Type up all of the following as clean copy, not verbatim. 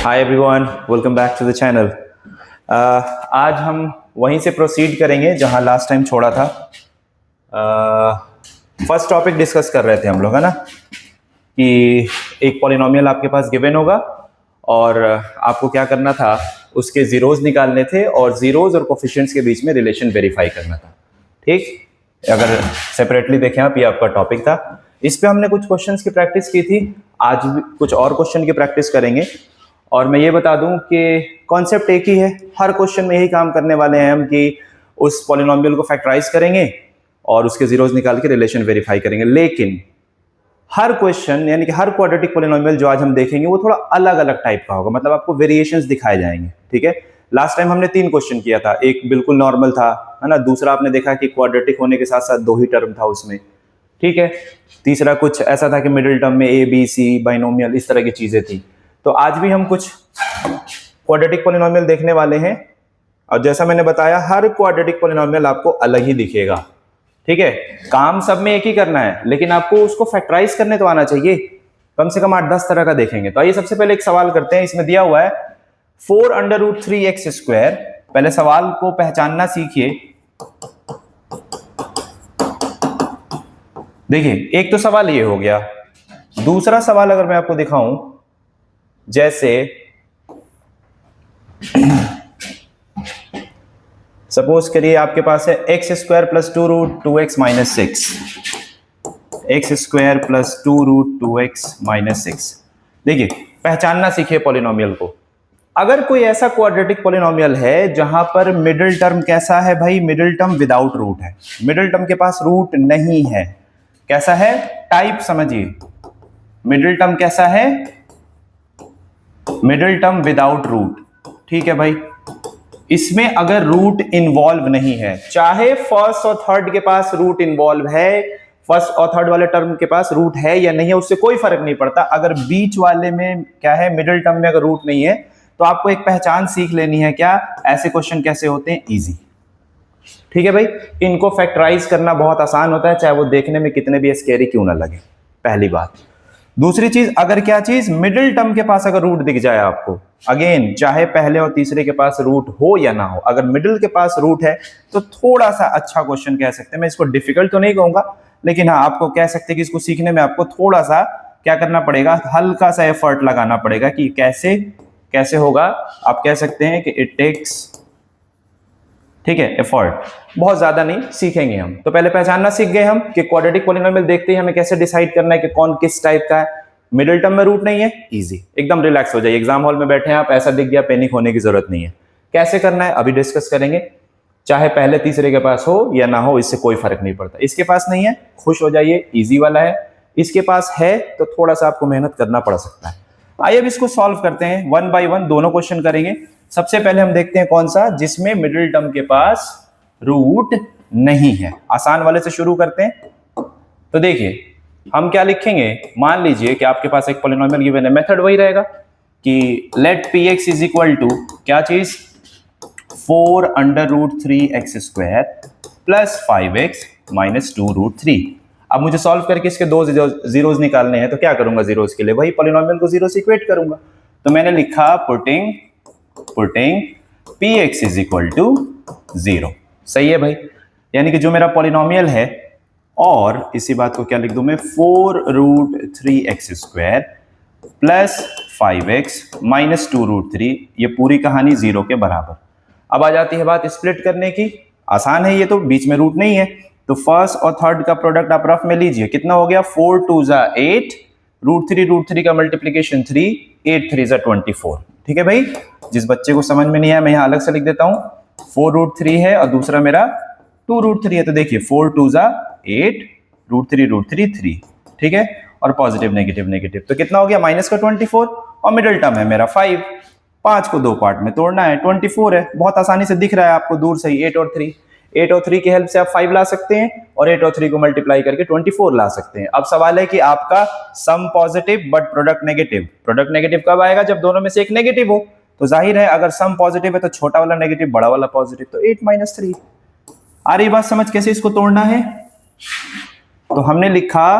Hi everyone, welcome back to the channel. आज हम वहीं से प्रोसीड करेंगे जहां लास्ट टाइम छोड़ा था। फर्स्ट टॉपिक डिस्कस कर रहे थे हम लोग, है ना, कि एक पॉलिनोमियल आपके पास गिवन होगा और आपको क्या करना था, उसके जीरोज निकालने थे और जीरोज और कोफिशिएंट्स के बीच में रिलेशन वेरीफाई करना था। ठीक, अगर सेपरेटली देखें आप, ये आपका टॉपिक था। इस पे हमने कुछ क्वेश्चंस की प्रैक्टिस की थी, आज भी कुछ और क्वेश्चन की प्रैक्टिस करेंगे। और मैं ये बता दूं कि कॉन्सेप्ट एक ही है, हर क्वेश्चन में यही काम करने वाले हैं हम कि उस पॉलिनोमियल को फैक्टराइज करेंगे और उसके जीरोज निकाल के रिलेशन वेरीफाई करेंगे। लेकिन हर क्वेश्चन यानी कि हर क्वाड्रेटिक पॉलिनोमियल जो आज हम देखेंगे वो थोड़ा अलग अलग टाइप का होगा, मतलब आपको वेरिएशंस दिखाए जाएंगे। ठीक है, लास्ट टाइम हमने 3 क्वेश्चन किया था, एक बिल्कुल नॉर्मल था, है ना, दूसरा आपने देखा कि क्वाड्रेटिक होने के साथ साथ 2 ही टर्म था उसमें। ठीक है, तीसरा कुछ ऐसा था कि मिडिल टर्म में ए बी सी बाइनोमियल इस तरह की चीजें थी। तो आज भी हम कुछ क्वाड्रेटिक पॉलिनोमियल देखने वाले हैं और जैसा मैंने बताया हर क्वाड्रेटिक पॉलिनोमियल आपको अलग ही दिखेगा। ठीक है, काम सब में एक ही करना है, लेकिन आपको उसको फैक्टराइज करने तो आना चाहिए। कम से कम 8-10 तरह का देखेंगे। तो आइए सबसे पहले एक सवाल करते हैं। इसमें दिया हुआ है 4√3x²। पहले सवाल को पहचानना सीखिए। देखिए, एक तो सवाल ये हो गया। दूसरा सवाल अगर मैं आपको दिखाऊं, जैसे सपोज करिए आपके पास है x² + 2√2x-6, x² + 2√2x-6। देखिए, पहचानना सीखिए पॉलिनोमियल को। अगर कोई ऐसा क्वाड्रेटिक पॉलिनोमियल है जहां पर मिडिल टर्म कैसा है भाई, मिडिल टर्म विदाउट रूट है, मिडिल टर्म के पास रूट नहीं है। कैसा है, टाइप समझिए। मिडिल टर्म कैसा है, मिडिल टर्म विदाउट रूट। ठीक है भाई, इसमें अगर रूट इन्वॉल्व नहीं है, चाहे फर्स्ट और थर्ड के पास रूट इन्वॉल्व है, फर्स्ट और थर्ड वाले टर्म के पास रूट है या नहीं है, उससे कोई फर्क नहीं पड़ता। अगर बीच वाले में क्या है, मिडिल टर्म में अगर रूट नहीं है, तो आपको एक पहचान सीख लेनी है। क्या, ऐसे क्वेश्चन कैसे होते हैं, इजी। ठीक है भाई, इनको फैक्टराइज करना बहुत आसान होता है, चाहे वो देखने में कितने भी स्कैरी क्यों ना लगे। पहली बात। दूसरी चीज, अगर क्या चीज, मिडिल टर्म के पास अगर रूट दिख जाए आपको, अगेन चाहे पहले और तीसरे के पास रूट हो या ना हो, अगर मिडिल के पास रूट है तो थोड़ा सा अच्छा क्वेश्चन कह सकते हैं। मैं इसको डिफिकल्ट तो नहीं कहूंगा, लेकिन हाँ, आपको कह सकते हैं कि इसको सीखने में आपको थोड़ा सा क्या करना पड़ेगा, हल्का सा एफर्ट लगाना पड़ेगा कि कैसे कैसे होगा। आप कह सकते हैं कि इट टेक्स, ठीक है, एफर्ट, बहुत ज्यादा नहीं, सीखेंगे हम। तो पहले पहचानना सीख गए हम कि क्वाड्रेटिक पॉलिनोमियल देखते ही हमें कैसे डिसाइड करना है कि कौन किस टाइप का है। मिडिल टर्म में रूट नहीं है, इजी, एकदम रिलैक्स हो जाइए। एग्जाम हॉल में बैठे हैं आप, ऐसा दिख गया, पैनिक होने की जरूरत नहीं है। कैसे करना है अभी डिस्कस करेंगे। चाहे पहले तीसरे के पास हो या ना हो, इससे कोई फर्क नहीं पड़ता। इसके पास नहीं है, खुश हो जाइए, इजी वाला है। इसके पास है तो थोड़ा सा आपको मेहनत करना पड़ सकता है। आइए अब इसको सॉल्व करते हैं, 1 बाय 1 दोनों क्वेश्चन करेंगे। सबसे पहले हम देखते हैं कौन सा, जिसमें मिडिल टर्म के पास रूट नहीं है। आसान वाले से शुरू करते हैं। तो देखिए, हम क्या लिखेंगे, मान लीजिए कि आपके पास एक पॉलिनोमियल गिवन है, मेथड वही रहेगा कि let px is equal to क्या चीज, 4√3x² + 5x - 2√3। अब मुझे सॉल्व करके इसके 2 जीरोज निकालने हैं, तो क्या करूंगा, जीरोज के लिए वही पॉलिनोमियल को जीरो से इक्वेट करूंगा। तो मैंने लिखा putting px is equal to 0। सही है भाई, यानी कि जो मेरा पॉलिनोमियल है, और इसी बात को क्या लिख दूं मैं, 4√3x² + 5x - 2√3, ये पूरी कहानी 0 के बराबर। अब आ जाती है बात स्प्लिट करने की। आसान है ये तो, बीच में रूट नहीं है, तो फर्स्ट और थर्ड का प्रोडक्ट आप रफ में लीजिए। कितना हो गया, 4 2 = 8, √3 का मल्टीप्लीकेशन 3, 8 3 = 24। ठीक है भाई, जिस बच्चे को समझ में नहीं आया मैं यहां अलग से लिख देता हूं। 4√3 है और दूसरा मेरा 2√3 है, तो देखिए 4 2 = 8, √3 3। ठीक है, और पॉजिटिव नेगेटिव नेगेटिव, तो कितना हो गया, माइनस का 24, और मिडिल टर्म है मेरा 5। 5 को 2 पार्ट में तोड़ना है, 24 है, बहुत आसानी से दिख रहा है आपको दूर से ही। 8 और 3, 8 और 3 की हेल्प से आप 5 ला सकते हैं, और 8 और 3 को मल्टीप्लाई करके 24 ला सकते हैं। अब सवाल है कि आपका sum positive but product negative. Product negative कब आएगा, जब दोनों में से एक नेगेटिव हो। तो जाहिर है अगर सम पॉजिटिव है तो छोटा वाला नेगेटिव, बड़ा वाला पॉजिटिव, तो 8 - 3। आ रही बात समझ कैसे इसको तोड़ना है। तो हमने लिखा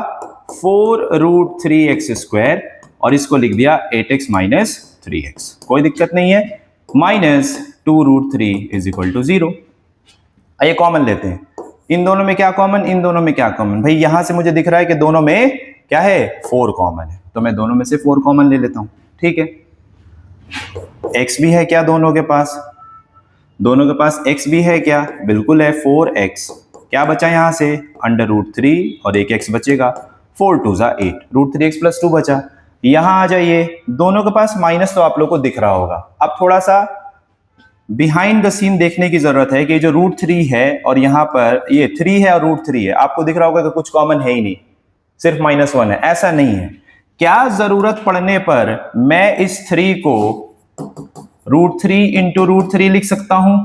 4√3x² और इसको लिख दिया 8x - 3x, कोई दिक्कत नहीं है। Minus 2√3 is equal to 0। आइए कॉमन लेते हैं, इन दोनों में क्या कॉमन, इन दोनों में क्या कॉमन। भाई यहां से मुझे दिख रहा है कि दोनों में क्या है, 4 कॉमन है, तो मैं दोनों में से 4 कॉमन ले लेता हूं। ठीक है, x भी है क्या दोनों के पास, दोनों के पास x भी है क्या, बिल्कुल है, 4x। क्या बचा यहां से, √3 और एक x बचेगा, 4 2 ज़ा 8, √3x + 2 बचा। यहां आ जाइए, दोनों के पास माइनस तो आप लोग को दिख रहा होगा। अब थोड़ा सा बिहाइंड द सीन देखने की जरूरत है कि जो √3 है और यहाँ पर ये 3 है और √3 है, आपको दिख रहा होगा कि कुछ कॉमन है ही नहीं, सिर्फ -1 है। ऐसा नहीं है, क्या जरूरत पड़ने पर मैं इस 3 को √3 × √3 लिख सकता हूं,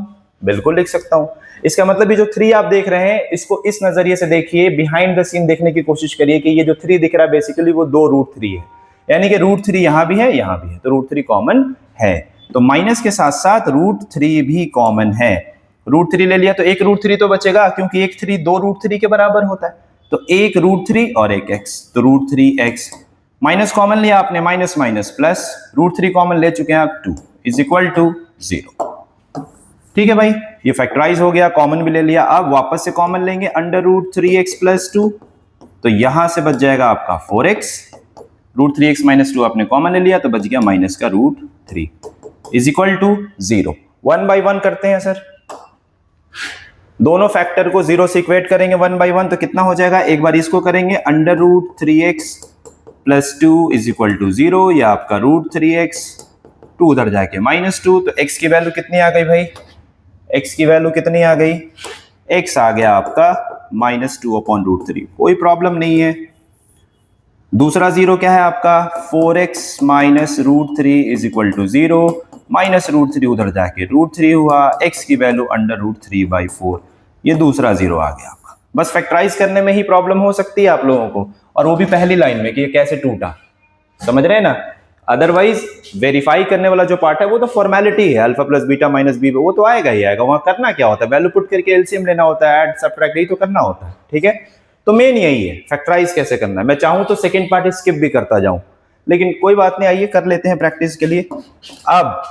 बिल्कुल लिख सकता हूं। इसका मतलब ये जो 3 आप देख रहे हैं, इसको इस नजरिए से देखिए, बिहाइंड द सीन देखने की कोशिश करिए कि ये जो 3 दिख रहा है बेसिकली वो 2 √3 है, यानी कि √3 यहां भी है, यहां भी है, तो √3 कॉमन है। तो माइनस के साथ साथ √3 भी कॉमन है। √3 ले लिया तो एक √3 तो बचेगा, क्योंकि एक 3 2 √3 के बराबर होता है, तो एक √3 और एक x, तो √3x। माइनस कॉमन लिया आपने, माइनस माइनस प्लस, √3 कॉमन ले चुके हैं आप, 2 इज इक्वल टू 0। ठीक है भाई, ये फैक्टराइज हो गया, कॉमन भी ले लिया। अब वापस से कॉमन लेंगे, √3x + 2, तो यहां से बच जाएगा आपका 4x। √3x - 2 आपने कॉमन ले लिया तो बच गया माइनस का √3 इज इक्वल टू 0। 1 बाई 1 करते हैं सर, दोनों फैक्टर को 0 से इक्वेट करेंगे 1 बाई 1, तो कितना हो जाएगा, एक बार इसको करेंगे, √3x + 2 इज इक्वल टू 0, या आपका √3x, 2 उधर जाके -2, तो x की वैल्यू कितनी आ गई भाई, x की वैल्यू कितनी आ गई, x आ गया आपका -2/√3, कोई प्रॉब्लम नहीं है। दूसरा 0 क्या है आपका, 4x - √3 इज इक्वल टू 0, -√3 उधर जाके √3 हुआ, x की वैल्यू √3/4, ये दूसरा 0 आ गया आपका। बस फैक्टराइज करने में ही प्रॉब्लम हो सकती है आप लोगों को, और वो भी पहली लाइन में कि ये कैसे टूटा, समझ रहे हैं ना। अदरवाइज वेरीफाई करने वाला जो पार्ट है वो तो फॉर्मेलिटी है, alpha plus beta minus B, वो तो आएगा ही आएगा। वहां करना क्या होता है, वैल्यू पुट करके एलसीएम लेना होता है, ऐड सब्ट्रैक्ट, यही तो करना होता है। ठीक है, तो मेन यही है फैक्टराइज कैसे करना है। मैं चाहूं तो सेकंड पार्ट स्किप भी करता जाऊं, लेकिन कोई बात नहीं, आइए कर लेते हैं प्रैक्टिस के लिए। अब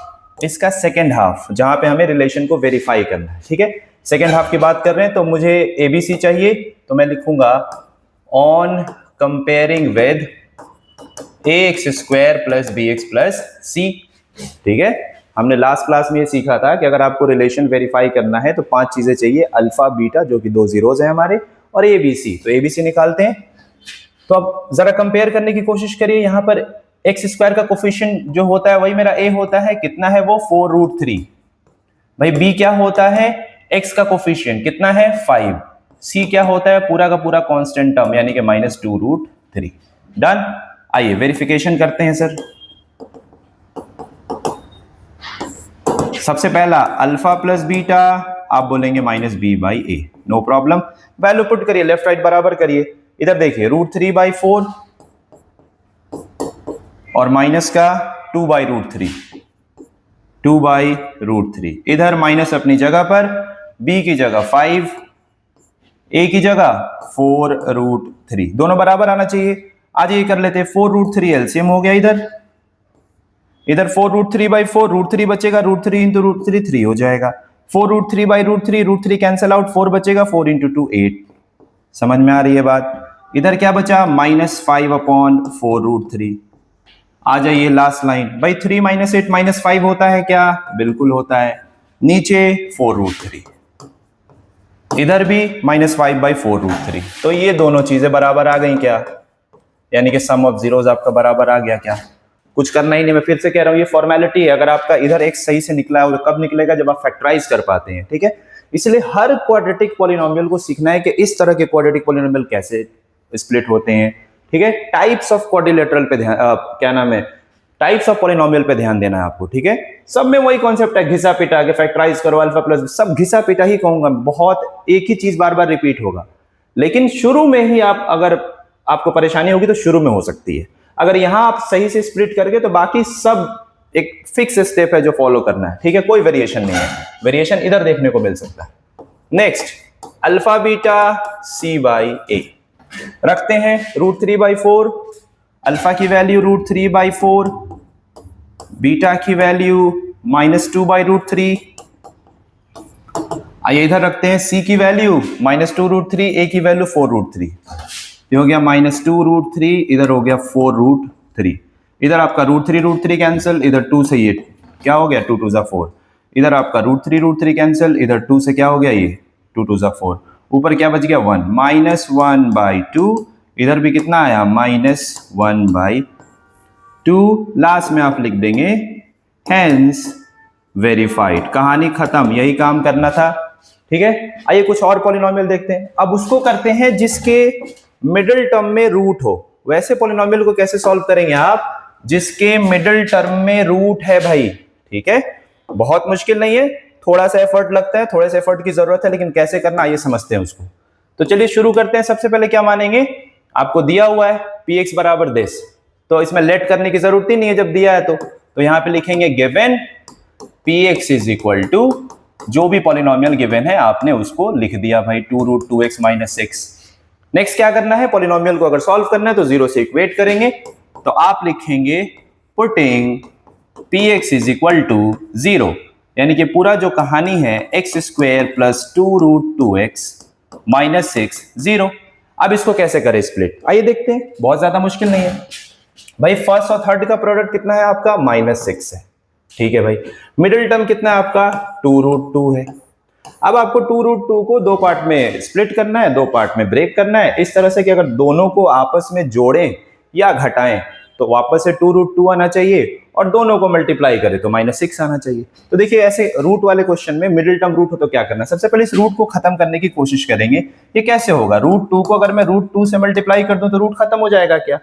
इसका सेकंड हाफ, जहां पे हमें रिलेशन को वेरीफाई करना है, ठीक है, सेकंड हाफ की बात कर रहे हैं, तो मुझे एबीसी चाहिए, तो मैं लिखूंगा on comparing with ax² + bx + c। ठीक है, हमने लास्ट क्लास में ये सीखा था कि अगर आपको रिलेशन वेरीफाई करना है तो 5 चीजें चाहिए, अल्फा बीटा जो कि 2 जीरोज हैं हमारे, और एबीसी, तो एबीसी निकालते हैं। तो अब जरा कंपेयर करने की कोशिश करिए, यहां पर x² का कोफिशिएंट जो होता है वही मेरा a होता है, कितना है वो 4√3। भाई b क्या होता है, x का कोफिशिएंट कितना है 5, c क्या होता है पूरा का पूरा कांस्टेंट टर्म, यानी कि -2√3। डन, आइए वेरिफिकेशन करते हैं सर। सबसे पहला अल्फा प्लस बीटा, आप बोलेंगे -b/a, no problem. Value put करिए, लेफ्ट राइट बराबर करिए, इधर देखिए √3/4 और माइनस का 2/√3, 2/√3, इधर माइनस अपनी जगह पर, b की जगह 5, a की जगह 4√3, दोनों बराबर आना चाहिए। आज ये कर लेते हैं, 4√3 एलसीएम हो गया, इधर 4√3/4, √3 बचेगा, √3 × √3 3 हो जाएगा, 4√3/√3, √3 कैंसिल आउट, 4 बचेगा, 4 × 2 8। समझ में आ रही है बात। इधर क्या बचा, -5/4√3। आ जाइए लास्ट लाइन, भाई 3 - 8 -5 होता है क्या, बिल्कुल होता है। नीचे 4√3, इधर भी -5/4√3, तो ये दोनों चीजें बराबर आ गई क्या, यानी कि सम ऑफ जीरोज आपका बराबर आ गया क्या। कुछ करना ही नहीं, मैं फिर से कह रहा हूं, ये फॉर्मेलिटी है। अगर आपका इधर एक सही से निकला है, कब निकलेगा, जब आप फैक्टराइज कर पाते हैं। ठीक है, इसलिए हर क्वाड्रेटिक पॉलिनोमियल को सीखना है कि इस तरह के क्वाड्रेटिक पॉलिनोमियल कैसे स्प्लिट होते हैं। ठीक है, टाइप्स ऑफ क्वाड्रिलेटरल पे ध्यान, क्या नाम है, टाइप्स ऑफ पॉलिनोमियल पे ध्यान देना है आपको। ठीक है, सब में वही कॉन्सेप्ट है, घिसा पिटा के फैक्टराइज करो, अल्फा प्लस, सब घिसा पिटा ही कहूंगा, बहुत एक ही चीज बार बार रिपीट होगा। लेकिन शुरू में ही आप, अगर आपको परेशानी होगी तो शुरू में हो सकती है, अगर यहां आप सही से स्प्लिट करके तो बाकी सब एक फिक्स स्टेप है जो फॉलो करना है। ठीक है, कोई वेरिएशन नहीं है, वेरिएशन इधर देखने को मिल सकता है। नेक्स्ट, अल्फा बीटा c/a रखते हैं, √3/4, अल्फा की वैल्यू √3/4, बीटा की वैल्यू -2/√3। आइए इधर रखते हैं c की वैल्यू -2√3, a की वैल्यू 4√3। ये हो गया -2√3, इधर हो गया 4√3। इधर आपका √3 कैंसिल, इधर 2 से ये क्या हो गया 2 2 ज़ा 4। इधर आपका √3 कैंसिल, इधर 2 से क्या हो गया ये 2 2 ज़ा 4। ऊपर क्या बच गया 1, -1/2। इधर भी कितना आया -1/2। लास्ट में आप लिख देंगे हेंस वेरीफाइड। कहानी खत्म, यही काम करना था। ठीक है, आइए कुछ और पॉलिनोमियल देखते हैं। अब उसको करते हैं जिसके मिडिल टर्म में रूट हो। वैसे पॉलिनोमियल को कैसे सॉल्व करेंगे आप, जिसके मिडिल टर्म में रूट है भाई। ठीक है, बहुत मुश्किल नहीं है, थोड़ा सा एफर्ट लगता है, थोड़े से एफर्ट की जरूरत है, लेकिन कैसे करना आइए समझते हैं उसको। तो चलिए शुरू करते हैं। सबसे पहले क्या मानेंगे, आपको दिया हुआ है px बराबर दिस, तो इसमें लेट करने की जरूरत ही नहीं है जब दिया है तो यहां पे लिखेंगे given px is equal to जो भी पॉलिनोमियल गिवन है आपने उसको लिख दिया भाई 2√2x - 6। नेक्स्ट क्या करना है, पॉलिनोमियल को अगर सॉल्व करना है तो 0 से इक्वेट करेंगे। तो आप लिखेंगे putting px is equal to 0, यानी कि पूरा जो कहानी है x² + 2√2x - 6 0। अब इसको कैसे करें स्प्लिट, आइए देखते हैं। बहुत ज्यादा मुश्किल नहीं है भाई। फर्स्ट और थर्ड का प्रोडक्ट कितना है आपका -6 है। ठीक है भाई, मिडिल टर्म कितना है आपका 2√2 है। अब आपको 2√2 को दो पार्ट में स्प्लिट करना है, दो पार्ट में ब्रेक करना है, इस तरह से कि अगर दोनों को आपस में जोड़ें या घटाएं तो वापस से 2√2 आना चाहिए, और दोनों को मल्टीप्लाई करें तो -6 आना चाहिए। तो देखिए ऐसे रूट वाले क्वेश्चन में मिडिल टर्म रूट हो तो क्या करना है, सबसे पहले इस रूट को खत्म करने की कोशिश करेंगे। ये कैसे होगा, √2 को अगर मैं √2 से मल्टीप्लाई कर दूं तो रूट खत्म हो जाएगा क्या।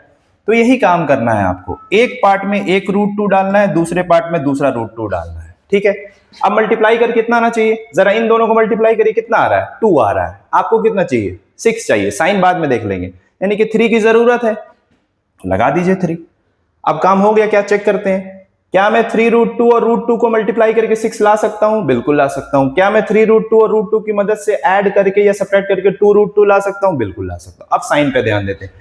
तो यही काम करना है आपको, एक पार्ट में एक √2 डालना है, दूसरे पार्ट में दूसरा √2 डालना है। ठीक है, अब मल्टीप्लाई कर कितना आना चाहिए, जरा इन दोनों को मल्टीप्लाई करिए, कितना आ रहा है 2 आ रहा है। आपको कितना चाहिए 6 चाहिए, साइन बाद में देख लेंगे, यानी कि 3 की जरूरत है, लगा दीजिए 3। अब काम हो गया, क्या चेक करते हैं, क्या मैं 3√2 और √2 को मल्टीप्लाई करके 6 ला सकता हूं, बिल्कुल ला सकता हूं। क्या मैं 3√2 और √2 की मदद से ऐड करके या सब्ट्रैक्ट करके 2√2 ला सकता हूं, बिल्कुल ला सकता हूं। अब साइन पे ध्यान देते हैं,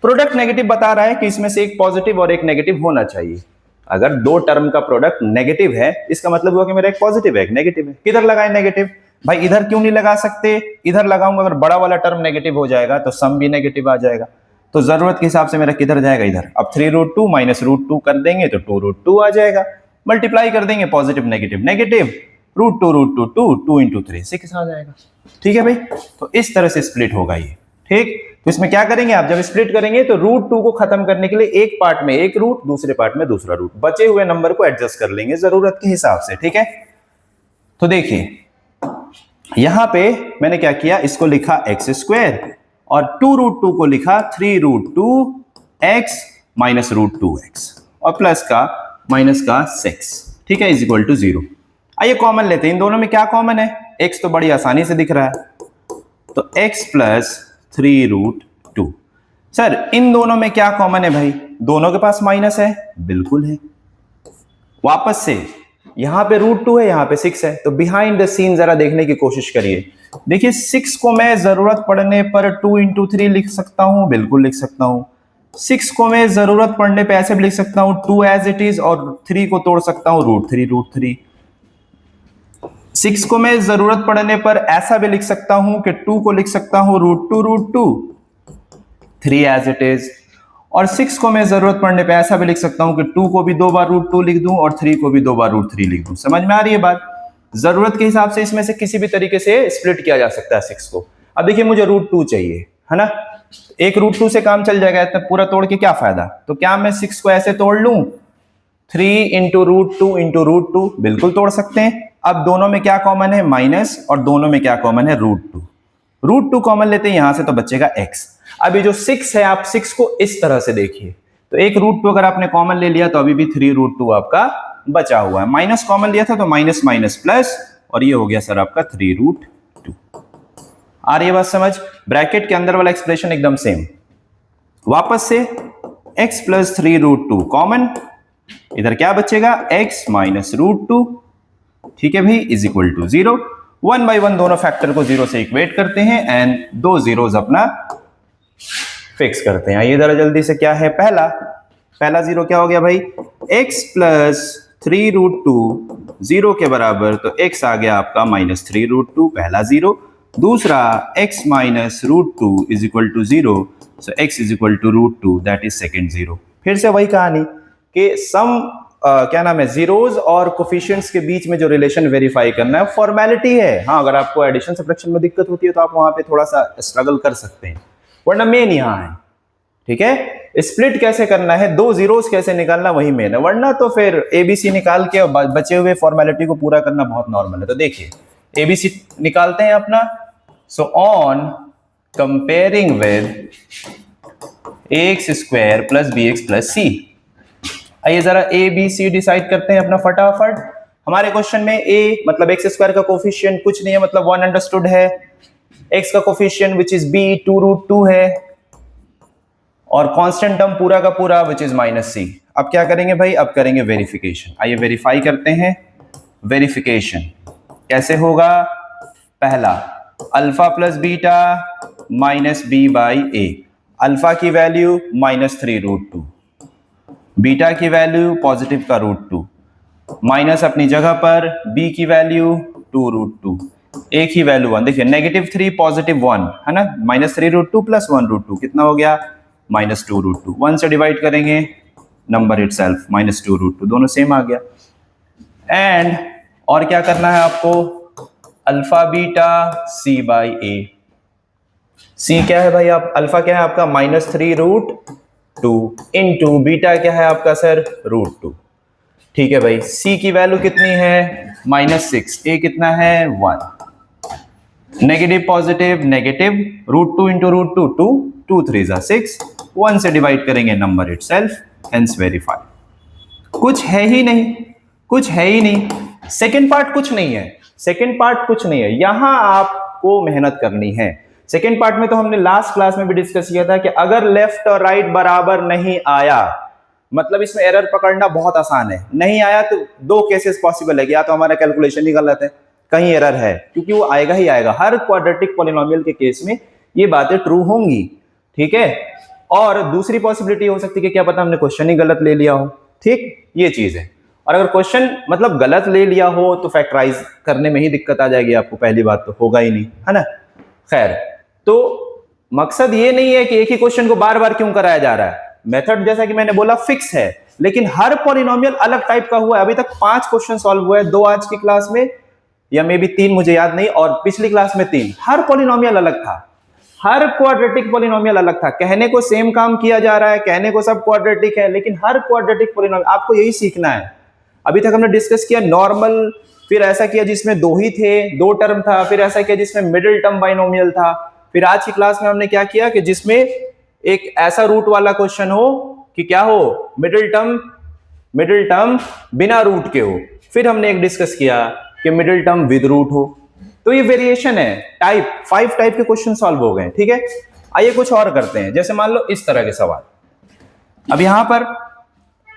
प्रोडक्ट नेगेटिव बता रहा है कि इसमें से एक पॉजिटिव और एक नेगेटिव होना चाहिए। अगर दो टर्म का प्रोडक्ट नेगेटिव है, इसका मतलब हुआ कि मेरा एक पॉजिटिव है एक नेगेटिव है। किधर लगाए नेगेटिव, भाई इधर क्यों नहीं लगा सकते, इधर लगाऊंगा, अगर बड़ा वाला टर्म नेगेटिव हो जाएगा तो सम भी नेगेटिव आ जाएगा, तो जरूरत के हिसाब से मेरा किधर जाएगा इधर। अब 3√2 - √2 कर देंगे तो 2√2 आ जाएगा, मल्टीप्लाई कर देंगे पॉजिटिव नेगेटिव नेगेटिव, √2 2 × 3 6 आ जाएगा। ठीक है भाई, तो इस तरह से स्प्लिट होगा ये। ठीक, तो इसमें क्या करेंगे आप, जब स्प्लिट करेंगे तो √2 को खत्म करने के लिए एक पार्ट में एक रूट, दूसरे पार्ट में दूसरा रूट, बचे हुए नंबर को एडजस्ट कर लेंगे जरूरत के हिसाब से। ठीक है, तो देखिए यहां पे मैंने क्या किया, इसको लिखा x² और 2√2 को लिखा 3√2x - √2x और प्लस का माइनस का 6। ठीक है, इज इक्वल टू 0। आइए कॉमन लेते हैं, इन दोनों में क्या कॉमन है, x तो बड़ी आसानी से दिख रहा है, तो x + 3√2। सर इन दोनों में क्या कॉमन है भाई, दोनों के पास माइनस है, बिल्कुल है। वापस से यहां पे √2 है, यहां पे 6 है, तो बिहाइंड द सीन जरा देखने की कोशिश करिए। देखिए 6 को मैं जरूरत पड़ने पर 2 × 3 लिख सकता हूं, बिल्कुल लिख सकता हूं। 6 को मैं जरूरत पड़ने पे ऐसे भी लिख सकता हूं 2 एज इट इज, और 3 को तोड़ सकता हूं √3 6 को मैं जरूरत पड़ने पर ऐसा भी लिख सकता हूं कि 2 को लिख सकता हूं √2 3 एज इट इज, और 6 को मैं जरूरत पड़ने पे ऐसा भी लिख सकता हूं कि 2 को भी 2 बार √2 लिख दूं और 3 को भी 2 बार √3 लिख दूं। समझ में आ रही है बात, जरूरत के हिसाब से इसमें से किसी भी तरीके से स्प्लिट किया जा सकता है 6 को। अब देखिए मुझे √2 चाहिए है ना, एक √2 से काम चल जाएगा, इतना पूरा तोड़ के क्या फायदा। तो क्या मैं 6 को ऐसे तोड़ लूं 3 × √2 बिल्कुल तोड़ सकते हैं। अब दोनों में क्या कॉमन है, माइनस, और दोनों में क्या कॉमन है √2 कॉमन लेते हैं यहां से, तो बचेगा x। अब ये जो 6 है, आप 6 को इस तरह से देखिए, तो एक √2 अगर आपने कॉमन ले लिया तो अभी भी 3√2 आपका बचा हुआ है, माइनस कॉमन लिया था तो माइनस माइनस प्लस, और ये हो गया सर आपका 3√2। आ रही है बात समझ, ब्रैकेट के अंदर वाला एक्सप्रेशन एकदम सेम। वापस से x + 3√2 कॉमन, इधर क्या बचेगा x - √2। ठीक है भाई, इज इक्वल टू 0। 1 by 1 दोनों फैक्टर को 0 से इक्वेट करते हैं एंड दो जीरोस अपना फिक्स करते हैं। आइए जरा जल्दी से, क्या है पहला 0 क्या हो गया भाई, x + 3√2 0 के बराबर, तो x आ गया आपका -3√2, पहला जीरो। दूसरा x -√2 is equal to 0, so x is equal to √2, that is second zero. फिर से वही कहानी कि सम क्या नाम है, जीरोज और कोफिशिएंट्स के बीच में जो रिलेशन वेरीफाई करना है फॉर्मेलिटी है। हाँ, अगर आपको एडिशन सब्ट्रैक्शन में दिक्कत होती है तो आप वहां पे थोड़ा सा स्ट्रगल कर सकते हैं, वरना मेन यहाँ है। ठीक है, स्प्लिट कैसे करना है, दो जीरोस कैसे निकालना, वही मेन है, वरना तो फिर एबीसी निकाल के बचे हुए फॉर्मेलिटी को पूरा करना बहुत नॉर्मल है। तो देखिए एबीसी निकालते हैं अपना। So on comparing with ax square plus bx plus c, आइए जरा ए बी सी डिसाइड करते हैं अपना फटाफट। हमारे क्वेश्चन में a मतलब x स्क्वायर का कोफिशिएंट कुछ नहीं है, मतलब 1 अंडरस्टूड है। x का कोफिशिएंट विच इज b 2√2 है, और कांस्टेंट टर्म पूरा का पूरा विच इज -c। अब क्या करेंगे भाई, अब करेंगे वेरिफिकेशन। आइए वेरीफाई करते हैं। वेरिफिकेशन कैसे होगा, पहला alpha plus beta minus B by A. Alpha की वैल्यू -3√2, बीटा की वैल्यू पॉजिटिव का √2, माइनस अपनी जगह पर, बी की वैल्यू 2√2, ए की वैल्यू 1। देखिए -3 पॉजिटिव 1 है ना, -3√2 प्लस 1√2 कितना हो गया, -2√2। 1 से डिवाइड करेंगे नंबर इटसेल्फ, -2√2, दोनों सेम आ गया। एंड और क्या करना है आपको, अल्फा बीटा सी बाई ए। सी क्या है भाई, आप अल्फा क्या है आपका -3√2 इंटू बीटा क्या है आपका सर √2। ठीक है भाई, सी की वैल्यू कितनी है -6, ए कितना है 1, नेगेटिव पॉजिटिव नेगेटिव, √2 इंटू √2 2, 2 3 6, 1 से डिवाइड करेंगे नंबर इटसेल्फ, हेंस वेरीफाई। कुछ है ही नहीं, कुछ है ही नहीं। सेकेंड पार्ट कुछ नहीं है, सेकेंड पार्ट कुछ नहीं है, यहां आपको मेहनत करनी है। सेकेंड पार्ट में तो हमने लास्ट क्लास में भी डिस्कस किया था कि अगर लेफ्ट और राइट बराबर नहीं आया, मतलब इसमें एरर पकड़ना बहुत आसान है। नहीं आया तो दो केसेस पॉसिबल है, या तो हमारा कैलकुलेशन ही गलत है, कहीं एरर है, क्योंकि वो आएगा ही आएगा। हर क्वाड्रेटिक पॉलिनोमियल के केस में ये बातें ट्रू होंगी। ठीक है, और दूसरी पॉसिबिलिटी हो सकती है कि क्या पता हमने क्वेश्चन ही गलत ले लिया हो। ठीक, ये चीज है। और अगर क्वेश्चन मतलब गलत ले लिया हो तो फैक्टराइज करने में ही दिक्कत आ जाएगी आपको, पहली बात तो होगा ही नहीं, है ना। खैर, तो मकसद ये नहीं है कि एक ही क्वेश्चन को बार बार क्यों कराया जा रहा है। मेथड जैसा कि मैंने बोला फिक्स है, लेकिन हर पॉलिनोमियल अलग टाइप का हुआ है। अभी तक 5 क्वेश्चन सॉल्व हुए हैं, 2 आज की क्लास में, या मे बी 3, मुझे याद नहीं, और पिछली क्लास में 3। हर पॉलिनोमियल अलग था, हर क्वाड्रेटिक पॉलिनोमियल अलग था। कहने को सेम काम किया जा रहा है, कहने को सब क्वाड्रेटिक है, लेकिन हर क्वाड्रेटिक पॉलिनोमियल आपको यही सीखना है। अभी तक हमने डिस्कस किया नॉर्मल, फिर ऐसा किया जिसमें 2 ही थे, 2 टर्म था, फिर ऐसा किया जिसमें मिडिल टर्म बाइनोमियल था, फिर आज की क्लास में हमने क्या किया कि जिसमें एक ऐसा रूट वाला क्वेश्चन हो कि क्या हो, मिडिल टर्म बिना रूट के हो। फिर हमने एक डिस्कस किया कि मिडिल टर्म विद रूट हो। तो ये वेरिएशन है, टाइप 5 टाइप के क्वेश्चन सॉल्व हो गए। ठीक है, आइए कुछ और करते हैं। जैसे मान लो इस तरह के सवाल, अब यहां पर,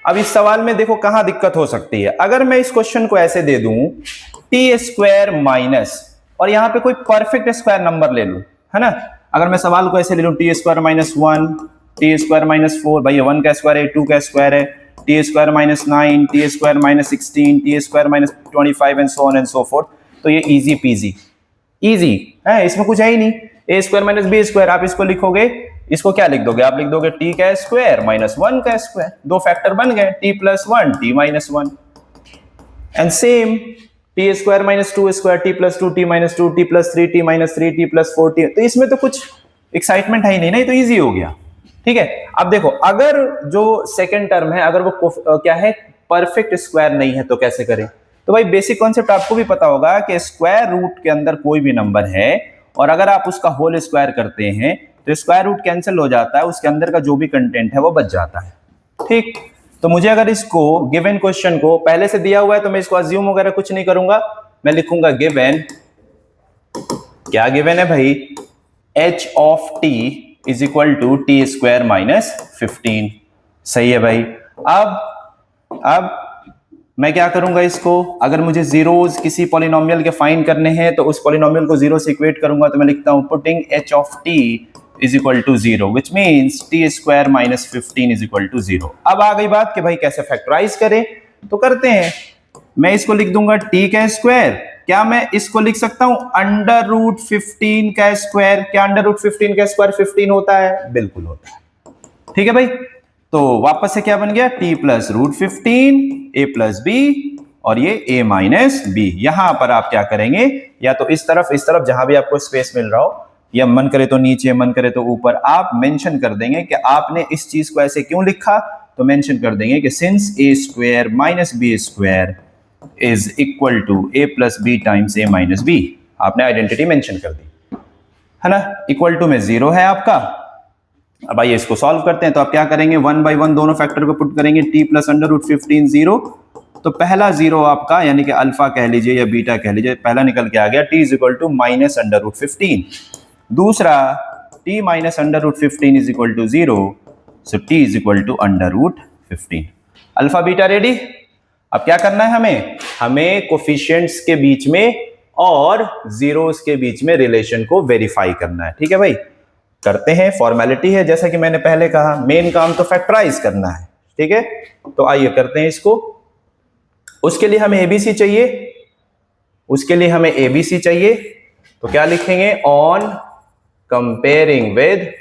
अब इस सवाल में देखो कहां दिक्कत हो सकती है। अगर मैं इस क्वेश्चन को ऐसे दे दूं टी स्क्वायर माइनस, और यहां पे कोई परफेक्ट स्क्वायर नंबर ले लूं, है ना। अगर मैं सवाल को ऐसे ले लूं टी स्क्वायर -1, टी स्क्वायर -4, भाई 1 का स्क्वायर है, 2 का स्क्वायर है, T square -9, T square -16, T square -25 and so on and so fourth. तो ये इजी पीजी, इजी है, इसमें कुछ है ही नहीं। ए स्क्वायर -बी स्क्वायर, आप इसको लिखोगे, इसको क्या लिख दोगे, आप लिख दोगे टी का स्क्वायर -1 का स्क्वायर, 2 फैक्टर बन गए, T +1 T -1, and same T square -2 square, T +2 T -2 T +3 T -3 T +4 T. तो इसमें तो कुछ एक्साइटमेंट है ही नहीं, तो इजी हो गया। ठीक है, अब देखो अगर जो सेकंड टर्म है, अगर वो क्या है, परफेक्ट स्क्वायर नहीं है, तो कैसे करें। तो भाई बेसिक कॉन्सेप्ट आपको भी पता होगा कि स्क्वायर रूट के अंदर कोई भी नंबर है और अगर आप उसका होल स्क्वायर करते हैं तो स्क्वायर रूट कैंसिल हो जाता है, उसके अंदर का जो भी कंटेंट है वो बच जाता है। ठीक, तो मुझे अगर इसको गिवन क्वेश्चन को पहले से दिया हुआ है तो मैं इसको अज्यूम वगैरह कुछ नहीं करूंगा, मैं लिखूंगा गिवन, क्या गिवन है भाई, h of t is equal to T square -15। सही है भाई। अब मैं क्या करूंगा, इसको अगर मुझे जीरोस किसी पॉलिनोमियल के फाइंड करने हैं तो उस पॉलिनोमियल को जीरो से इक्वेट करूंगा, तो मैं लिखता हूं putting h of t is equal to 0 which means T square -15 is equal to 0। अब आ गई बात कि भाई कैसे फैक्टराइज करें। तो करते हैं। मैं इसको लिख दूंगा टी का स्क्वायर। क्या मैं इसको लिख सकता हूं अंडर रूट 15 का स्क्वायर? क्या अंडर रूट 15 का स्क्वायर 15 होता है? बिल्कुल होता है। ठीक है भाई, तो वापस से क्या बन गया? टी प्लस रूट 15 ए प्लस बी और ये a माइनस बी। यहां पर आप क्या करेंगे, या तो इस तरफ जहां भी आपको स्पेस मिल रहा हो, या मन करे तो नीचे, मन करे तो ऊपर, आप मेंशन कर देंगे कि आपने इस चीज को ऐसे क्यों लिखा। तो मेंशन कर देंगे कि since A square minus B square is equal to A plus B times A minus B. आपने आइडेंटिटी मेंशन कर दी, है ना। इक्वल टू में 0 है आपका। अब आइए इसको सॉल्व करते हैं। तो आप क्या करेंगे, 1 by 1 दोनों फैक्टर को पुट करेंगे। टी प्लस अंडर रूट 15 0, तो पहला 0 आपका यानी कि अल्फा कह लीजिए या बीटा कह लीजिए, पहला निकल के आ गया। T is equal to minus under root 15। दूसरा T minus under root 15 is equal to 0, so T is equal to under root 15। Alpha beta ready. अब क्या करना है हमें कोफिशिएंट्स के बीच में और जीरोस के बीच में रिलेशन को वेरीफाई करना है। ठीक है भाई, करते हैं। फॉर्मेलिटी है, जैसा कि मैंने पहले कहा, मेन काम तो फैक्टराइज करना है। ठीक है, तो आइए करते हैं इसको। उसके लिए हमें एबीसी चाहिए। तो क्या लिखेंगे, on comparing with.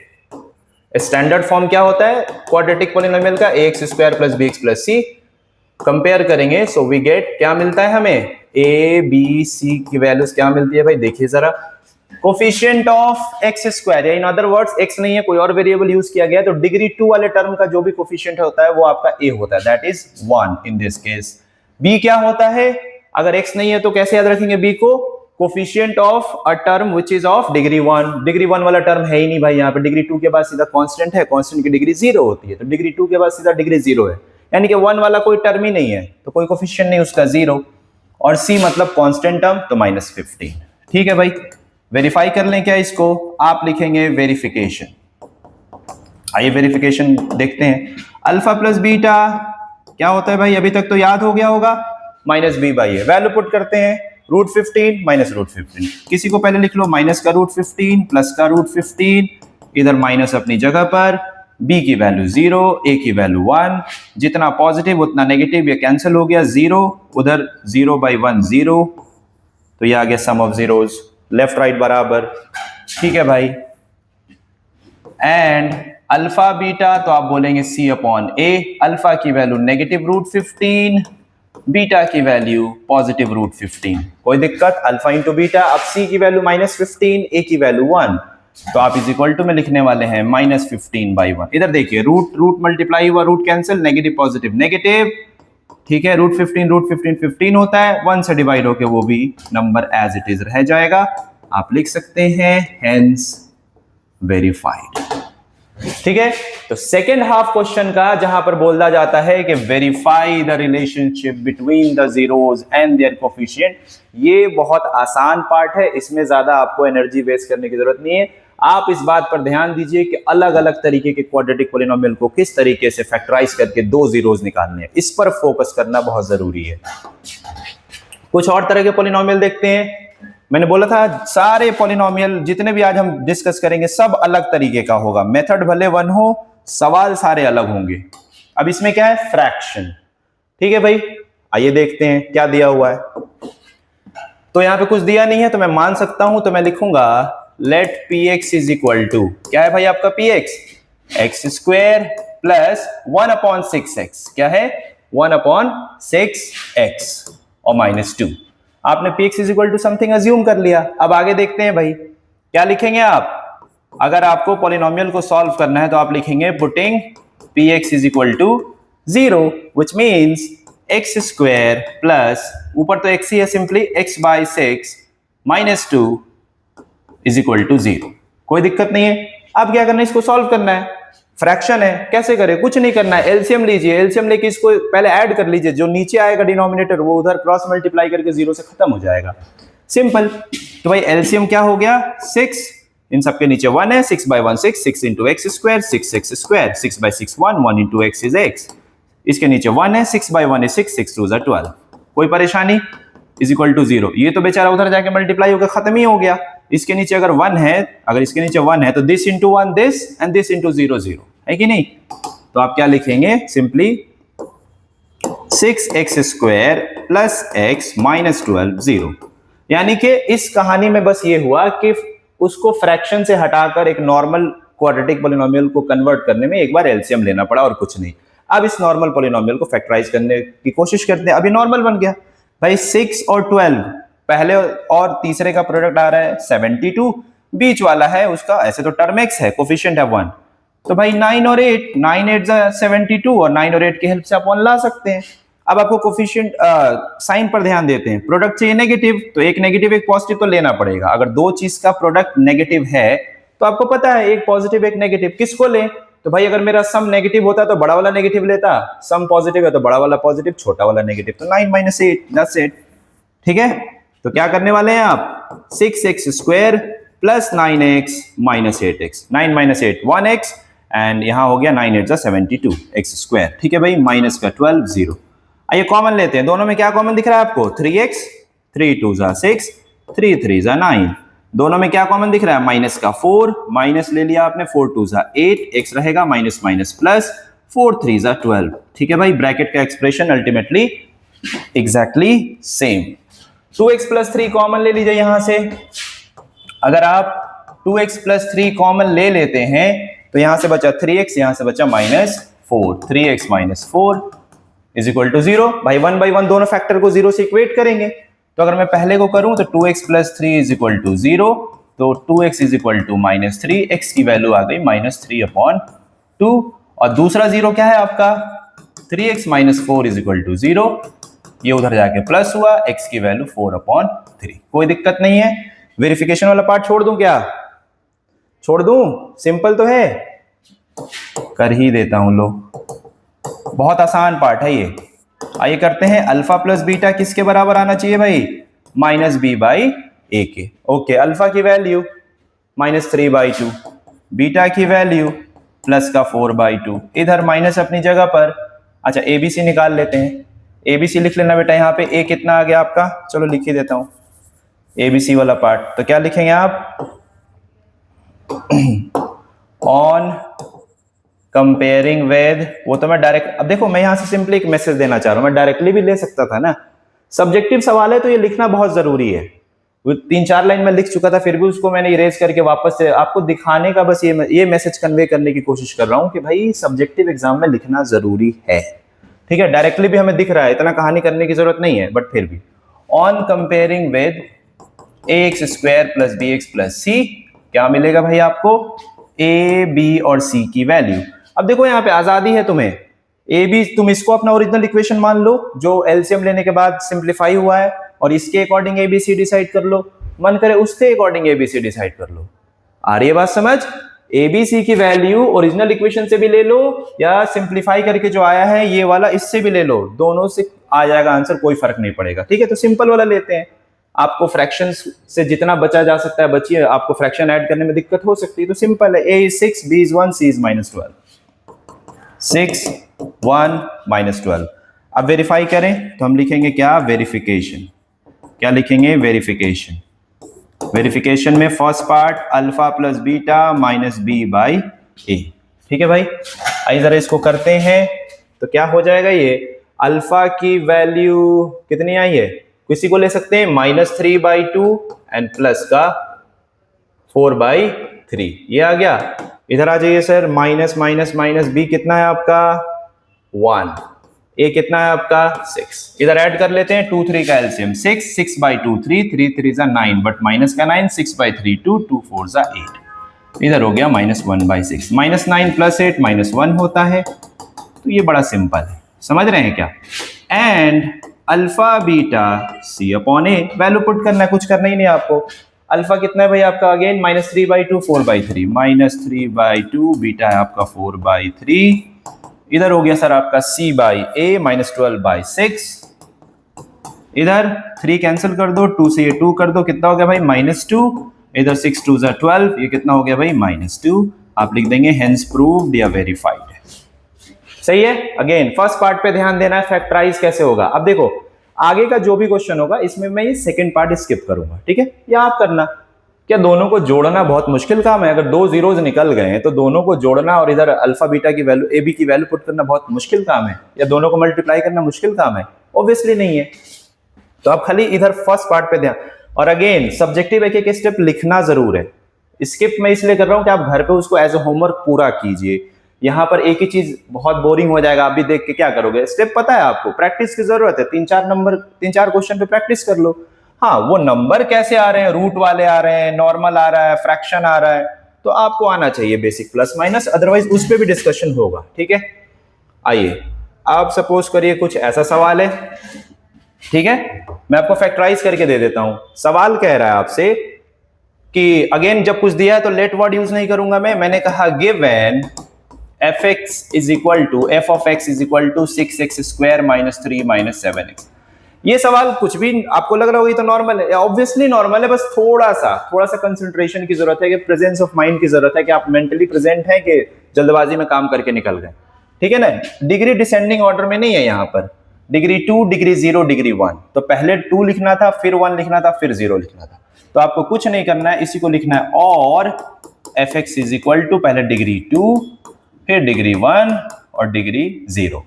Standard form क्या होता है क्वाड्रेटिक पॉलिनोमियल का, ax square plus bx plus c। Compare करेंगे, सो वी गेट, क्या मिलता है हमें, a b c की वैल्यूज क्या मिलती है भाई, देखिए जरा। कोफिशिएंट ऑफ एक्स स्क्वायर, या इन अदर वर्ड्स एक्स नहीं है, कोई और वेरिएबल यूज किया गया है, तो डिग्री 2 वाले टर्म का जो भी कोफिशिएंट होता है वो आपका a होता है, that is 1 in this case. b क्या होता है, अगर x नहीं है तो कैसे याद रखेंगे b को, coefficient of a term which is of degree 1। Degree 1 वाला टर्म है ही नहीं भाई, यहाँ पे डिग्री 2 के बाद सीधा कांस्टेंट है, कांस्टेंट की डिग्री 0 होती है, तो डिग्री 2 के बाद सीधा डिग्री 0 है, यानी कि 1 वाला कोई टर्म ही नहीं है, तो कोई कोफिशिएंट नहीं उसका 0। और c मतलब कांस्टेंट टर्म, तो -15। ठीक है भाई, वेरीफाई कर लें क्या इसको, आप लिखेंगे वेरिफिकेशन। आइए वेरिफिकेशन देखते हैं। अल्फा प्लस बीटा क्या होता है भाई, अभी तक तो याद हो गया होगा, minus B by A. Value put करते हैं, रूट 15 माइनस रूट 15। किसी को पहले लिख लो माइनस का रूट 15 प्लस का रूट 15, इधर माइनस अपनी जगह पर, b की वैल्यू 0, a की वैल्यू 1, जितना पॉजिटिव उतना नेगेटिव, ये कैंसिल हो गया, 0 उधर 0 by 1 0, तो ये आ गया सम ऑफ जीरोस, लेफ्ट राइट बराबर। ठीक है भाई, एंड अल्फा बीटा तो आप बोलेंगे c अपॉन a। अल्फा की वैल्यू नेगेटिव रूट 15, बीटा की वैल्यू पॉजिटिव रूट 15। कोई दिक्कत, अल्फा इंटू बीटा। अब c की वैल्यू -15, a की वैल्यू 1, तो आप इज इक्वल टू में लिखने वाले हैं -15 by 1। इधर देखिए, रूट मल्टीप्लाई हुआ, root cancel, negative positive negative. ठीक है, रूट 15 15 होता है, 1 से डिवाइड होके वो भी नंबर एज इट इज रह जाएगा। आप लिख सकते हैं हेंस वेरीफाइड। ठीक है, तो सेकेंड हाफ क्वेश्चन का जहां पर बोला जाता है कि verify the relationship between the zeros and their coefficient, ये बहुत आसान पार्ट है, इसमें ज्यादा आपको एनर्जी वेस्ट करने की जरूरत नहीं है। आप इस बात पर ध्यान दीजिए कि अलग अलग तरीके के क्वाड्रेटिक पॉलिनोमियल को किस तरीके से फैक्टराइज करके 2 जीरोस निकालने हैं, इस पर फोकस करना बहुत जरूरी है। कुछ और तरह के पॉलिनोमियल देखते हैं। मैंने बोला था सारे पॉलिनोमियल जितने भी आज हम डिस्कस करेंगे सब अलग तरीके का होगा, मेथड भले वन हो, सवाल सारे अलग होंगे। अब इसमें क्या है, फ्रैक्शन। ठीक है भाई, आइए देखते हैं क्या दिया हुआ है। तो यहां पे कुछ दिया नहीं है, तो मैं मान सकता हूं, तो मैं लिखूंगा let px is equal to, क्या है भाई आपका px, x square plus 1/6x। क्या है, 1/6x और -2। आपने px is equal to something assume कर लिया। अब आगे देखते हैं भाई, क्या लिखेंगे आप, अगर आपको पॉलिनोमियल को सॉल्व करना है तो आप लिखेंगे putting px is equal to 0, which means x square plus, ऊपर तो x ही है, simply x/6 -2 is equal to 0। कोई दिक्कत नहीं है। अब क्या करना है, इसको सॉल्व करना है, फ्रैक्शन है, कैसे करें, कुछ नहीं करना है, एलसीएम लीजिए, एलसीएम लेके इसको पहले ऐड कर लीजिए, जो नीचे आएगा डिनोमिनेटर वो उधर क्रॉस मल्टीप्लाई करके 0 से खत्म हो जाएगा, सिंपल। तो भाई एलसीएम क्या हो गया, 6, इन सबके नीचे 1 है, 6/1 6, 6 into x square, 6x square, 6/6 1 into x is x, इसके नीचे 1 है, 6/1 is 6, 6 2 is 12। कोई परेशानी, इज इक्वल टू 0। ये तो बेचारा उधर जाके मल्टीप्लाई होकर खत्म ही हो गया। इसके नीचे अगर 1 है, अगर इसके नीचे 1 है तो this into 1 this and this into 0 0 है कि नहीं। तो आप क्या लिखेंगे, simply 6x square plus x minus 12 0। यानी कि इस कहानी में बस ये हुआ कि उसको फ्रैक्शन से हटाकर एक नॉर्मल क्वाड्रेटिक पॉलिनोमियल को कन्वर्ट करने में एक बार एलसीएम लेना पड़ा और कुछ नहीं। अब इस नॉर्मल पॉलिनोमियल को फैक्टराइज करने की कोशिश करते हैं। अभी नॉर्मल बन गया भाई। 6 और 12 पहले और तीसरे का प्रोडक्ट आ रहा है 72, बीच वाला है उसका ऐसे तो टर्म x है, कोफिशिएंट है 1, तो भाई 9 और 8, 9 8 72 और 9 और 8 की हेल्प से आप 1 ला सकते हैं। अब आपको कोफिशिएंट साइन पर ध्यान देते हैं। प्रोडक्ट चाहिए नेगेटिव, तो एक नेगेटिव एक पॉजिटिव तो लेना पड़ेगा। अगर दो चीज का प्रोडक्ट नेगेटिव है तो आपको पता है एक पॉजिटिव एक नेगेटिव, किसको लें? तो भाई अगर मेरा सम नेगेटिव होता तो बड़ा वाला नेगेटिव लेता, सम पॉजिटिव है तो बड़ा वाला पॉजिटिव, छोटा वाला नेगेटिव, तो 9 - 8 that's it। ठीक है, तो क्या करने वाले हैं आप? 6x square plus 9x minus 8x, 9 - 8 1x, and यहां हो गया 9 8 72 x स्क्वायर। ठीक है भाई, माइनस का 12 0। आइए कॉमन लेते हैं। दोनों में क्या कॉमन दिख रहा है आपको? 3x, 3 2 6, 3 3 9। दोनों में क्या कॉमन दिख रहा है? माइनस का 4, माइनस ले लिया आपने, 4 2 8, x रहेगा माइनस माइनस प्लस, 4 3 12। ठीक है भाई, ब्रैकेट का expression ultimately exactly same. 2x plus 3 common ले लीजिए यहां से। अगर आप 2x प्लस 3 कॉमन ले लेते हैं तो यहां से बचा 3x, यहां से बचा minus 4, 3x minus 4 is equal to 0। भाई 1 by 1 दोनों फैक्टर को 0 से इक्वेट करेंगे। तो अगर मैं पहले को करूं तो 2x plus 3 is equal to 0, तो 2x is equal to minus 3, x की वैल्यू आ गई माइनस 3/2, और दूसरा 0 क्या है आपका? 3x minus 4 is equal to 0, ये उधर जाके प्लस हुआ, x की वैल्यू 4/3। कोई दिक्कत नहीं है। वेरिफिकेशन वाला पार्ट छोड़ दूं क्या? छोड़ दूं? सिंपल तो है, कर ही देता हूं लो, बहुत आसान पार्ट है ये। आइए करते हैं। अल्फा प्लस बीटा किसके बराबर आना चाहिए भाई? माइनस बी बाई ए के। ओके, अल्फा की वैल्यू माइनस 3/2, बीटा की वैल्यू प्लस का 4/2, इधर माइनस अपनी जगह पर। अच्छा, एबीसी निकाल लेते हैं। एबीसी लिख लेना बेटा। यहाँ पे ए कितना आ गया आपका? चलो लिख ही देता हूं एबीसी वाला पार्ट। तो क्या लिखेंगे आप? ऑन कंपेयरिंग विद, वो तो मैं डायरेक्ट, अब देखो मैं यहां से सिंपली एक मैसेज देना चाह रहा हूं, मैं डायरेक्टली भी ले सकता था ना। सब्जेक्टिव सवाल है तो ये लिखना बहुत जरूरी है। 3-4 लाइन में लिख चुका था, फिर भी उसको मैंने इरेज करके वापस से आपको दिखाने का बस ये मैसेज कन्वे करने की कोशिश कर रहा हूं कि भाई सब्जेक्टिव एग्जाम में लिखना जरूरी है। ठीक है, डायरेक्टली भी हमें दिख रहा है, इतना कहानी करने की जरूरत नहीं है, बट फिर भी on comparing with ax square plus bx plus c, क्या मिलेगा भाई आपको? a, b और c की वैल्यू। अब देखो यहाँ पे आजादी है तुम्हें, ए बी तुम इसको अपना ओरिजिनल इक्वेशन मान लो जो एलसीएम लेने के बाद सिंप्लीफाई हुआ है, और इसके अकॉर्डिंग एबीसी डिसाइड कर लो, मन करे उसके अकॉर्डिंग एबीसी डिसाइड कर लो। आ रही है बात समझ? एबीसी की वैल्यू ओरिजिनल इक्वेशन से भी ले लो, या सिंप्लीफाई करके जो आया है ये वाला इससे भी ले लो, दोनों से आ जाएगा आंसर, कोई फर्क नहीं पड़ेगा। ठीक है, तो सिंपल वाला लेते हैं। आपको फ्रैक्शन से जितना बचा जा सकता है बचिए, आपको फ्रैक्शन ऐड करने में दिक्कत हो सकती है, तो सिंपल है। a is 6, b is 1, c is -12, 6 1 -12। अब वेरीफाई करें तो हम लिखेंगे क्या? वेरिफिकेशन। क्या लिखेंगे? वेरिफिकेशन। वेरिफिकेशन में first part alpha plus beta minus B by A. ठीक है भाई, आइए जरा इसको करते हैं तो क्या हो जाएगा? ये अल्फा की वैल्यू कितनी आई है? किसी को ले सकते हैं -3/2 एंड प्लस का 4/3, ये आ गया। इधर आ जाइए sir, minus minus minus B कितना है आपका? 1, ए कितना है आपका? 6। इधर ऐड कर लेते हैं 2 3 का एलसीएम, 6 6/2 3 3 3 9, बट माइनस का 9, 6/3 2 2 4 8। इधर हो गया -1/6, -9 + 8 -1 होता है। तो ये बड़ा सिंपल है, समझ रहे हैं क्या? And alpha beta c/a, value put करना है, कुछ करना ही नहीं आपको। अल्फा कितना है भाई आपका? अगेन -3/2 4/3, -3/2, बीटा है आपका 4/3, इधर हो गया सर आपका c/a -12/6, इधर 3 कैंसिल कर दो, 2 से ये 2 कर दो, कितना हो गया भाई? -2, इधर 6 2 12, ये कितना हो गया भाई? -2। आप लिख देंगे हेंस प्रूव्ड या वेरीफाइड। सही है। अगेन फर्स्ट पार्ट पे ध्यान देना है, फैक्टराइज कैसे होगा। अब देखो आगे का जो भी क्वेश्चन होगा इसमें मैं ये सेकंड पार्ट स्किप करूंगा, ठीक है? या आप करना, क्या दोनों को जोड़ना बहुत मुश्किल काम है? अगर दो जीरोज निकल गए हैं तो दोनों को जोड़ना और इधर अल्फा बीटा की वैल्यू ए बी की वैल्यू पुट करना बहुत मुश्किल काम है? या दोनों को मल्टीप्लाई करना मुश्किल काम है? ऑब्वियसली नहीं है। तो आप खाली इधर फर्स्ट पार्ट पे ध्यान, और अगेन सब्जेक्टिव एक एक स्टेप लिखना जरूर है। स्किप मैं इसलिए कर रहा हूं कि आप घर पे उसको एज ए होमवर्क पूरा कीजिए। यहां पर एक ही चीज बहुत बोरिंग हो जाएगा, आप भी देख के क्या करोगे? स्टेप पता है आपको, प्रैक्टिस की जरूरत है। 3-4 क्वेश्चन पे प्रैक्टिस कर लो। हाँ, वो नंबर कैसे आ रहे हैं, रूट वाले आ रहे हैं, नॉर्मल आ रहा है, फ्रैक्शन आ रहा है, तो आपको आना चाहिए बेसिक प्लस माइनस, अदरवाइज उस पर भी डिस्कशन होगा। ठीक है, आइए आप सपोज करिए कुछ ऐसा सवाल है, ठीक है, मैं आपको फैक्टराइज करके दे देता हूं। सवाल कह रहा है आपसे कि अगेन जब कुछ दिया है तो लेट वर्ड यूज नहीं करूंगा मैंने कहा given f(x) is equal to f of x is equal to 6x square minus 3 minus 7x। ये सवाल कुछ भी आपको लग रहा होगा ये तो नॉर्मल है, ऑब्वियसली नॉर्मल है, बस थोड़ा सा कंसंट्रेशन की जरूरत है, कि प्रेजेंस ऑफ माइंड की जरूरत है, कि आप मेंटली प्रेजेंट हैं कि जल्दबाजी में काम करके निकल गए। ठीक है ना, डिग्री डिसेंडिंग ऑर्डर में नहीं है, यहाँ पर डिग्री 2, डिग्री 0, डिग्री 1, तो पहले 2 लिखना था, फिर 1 लिखना था, फिर 0 लिखना था। तो आपको कुछ नहीं करना है, इसी को लिखना है, और f(x) इज इक्वल टू पहले डिग्री 2, फिर डिग्री 1 और डिग्री 0।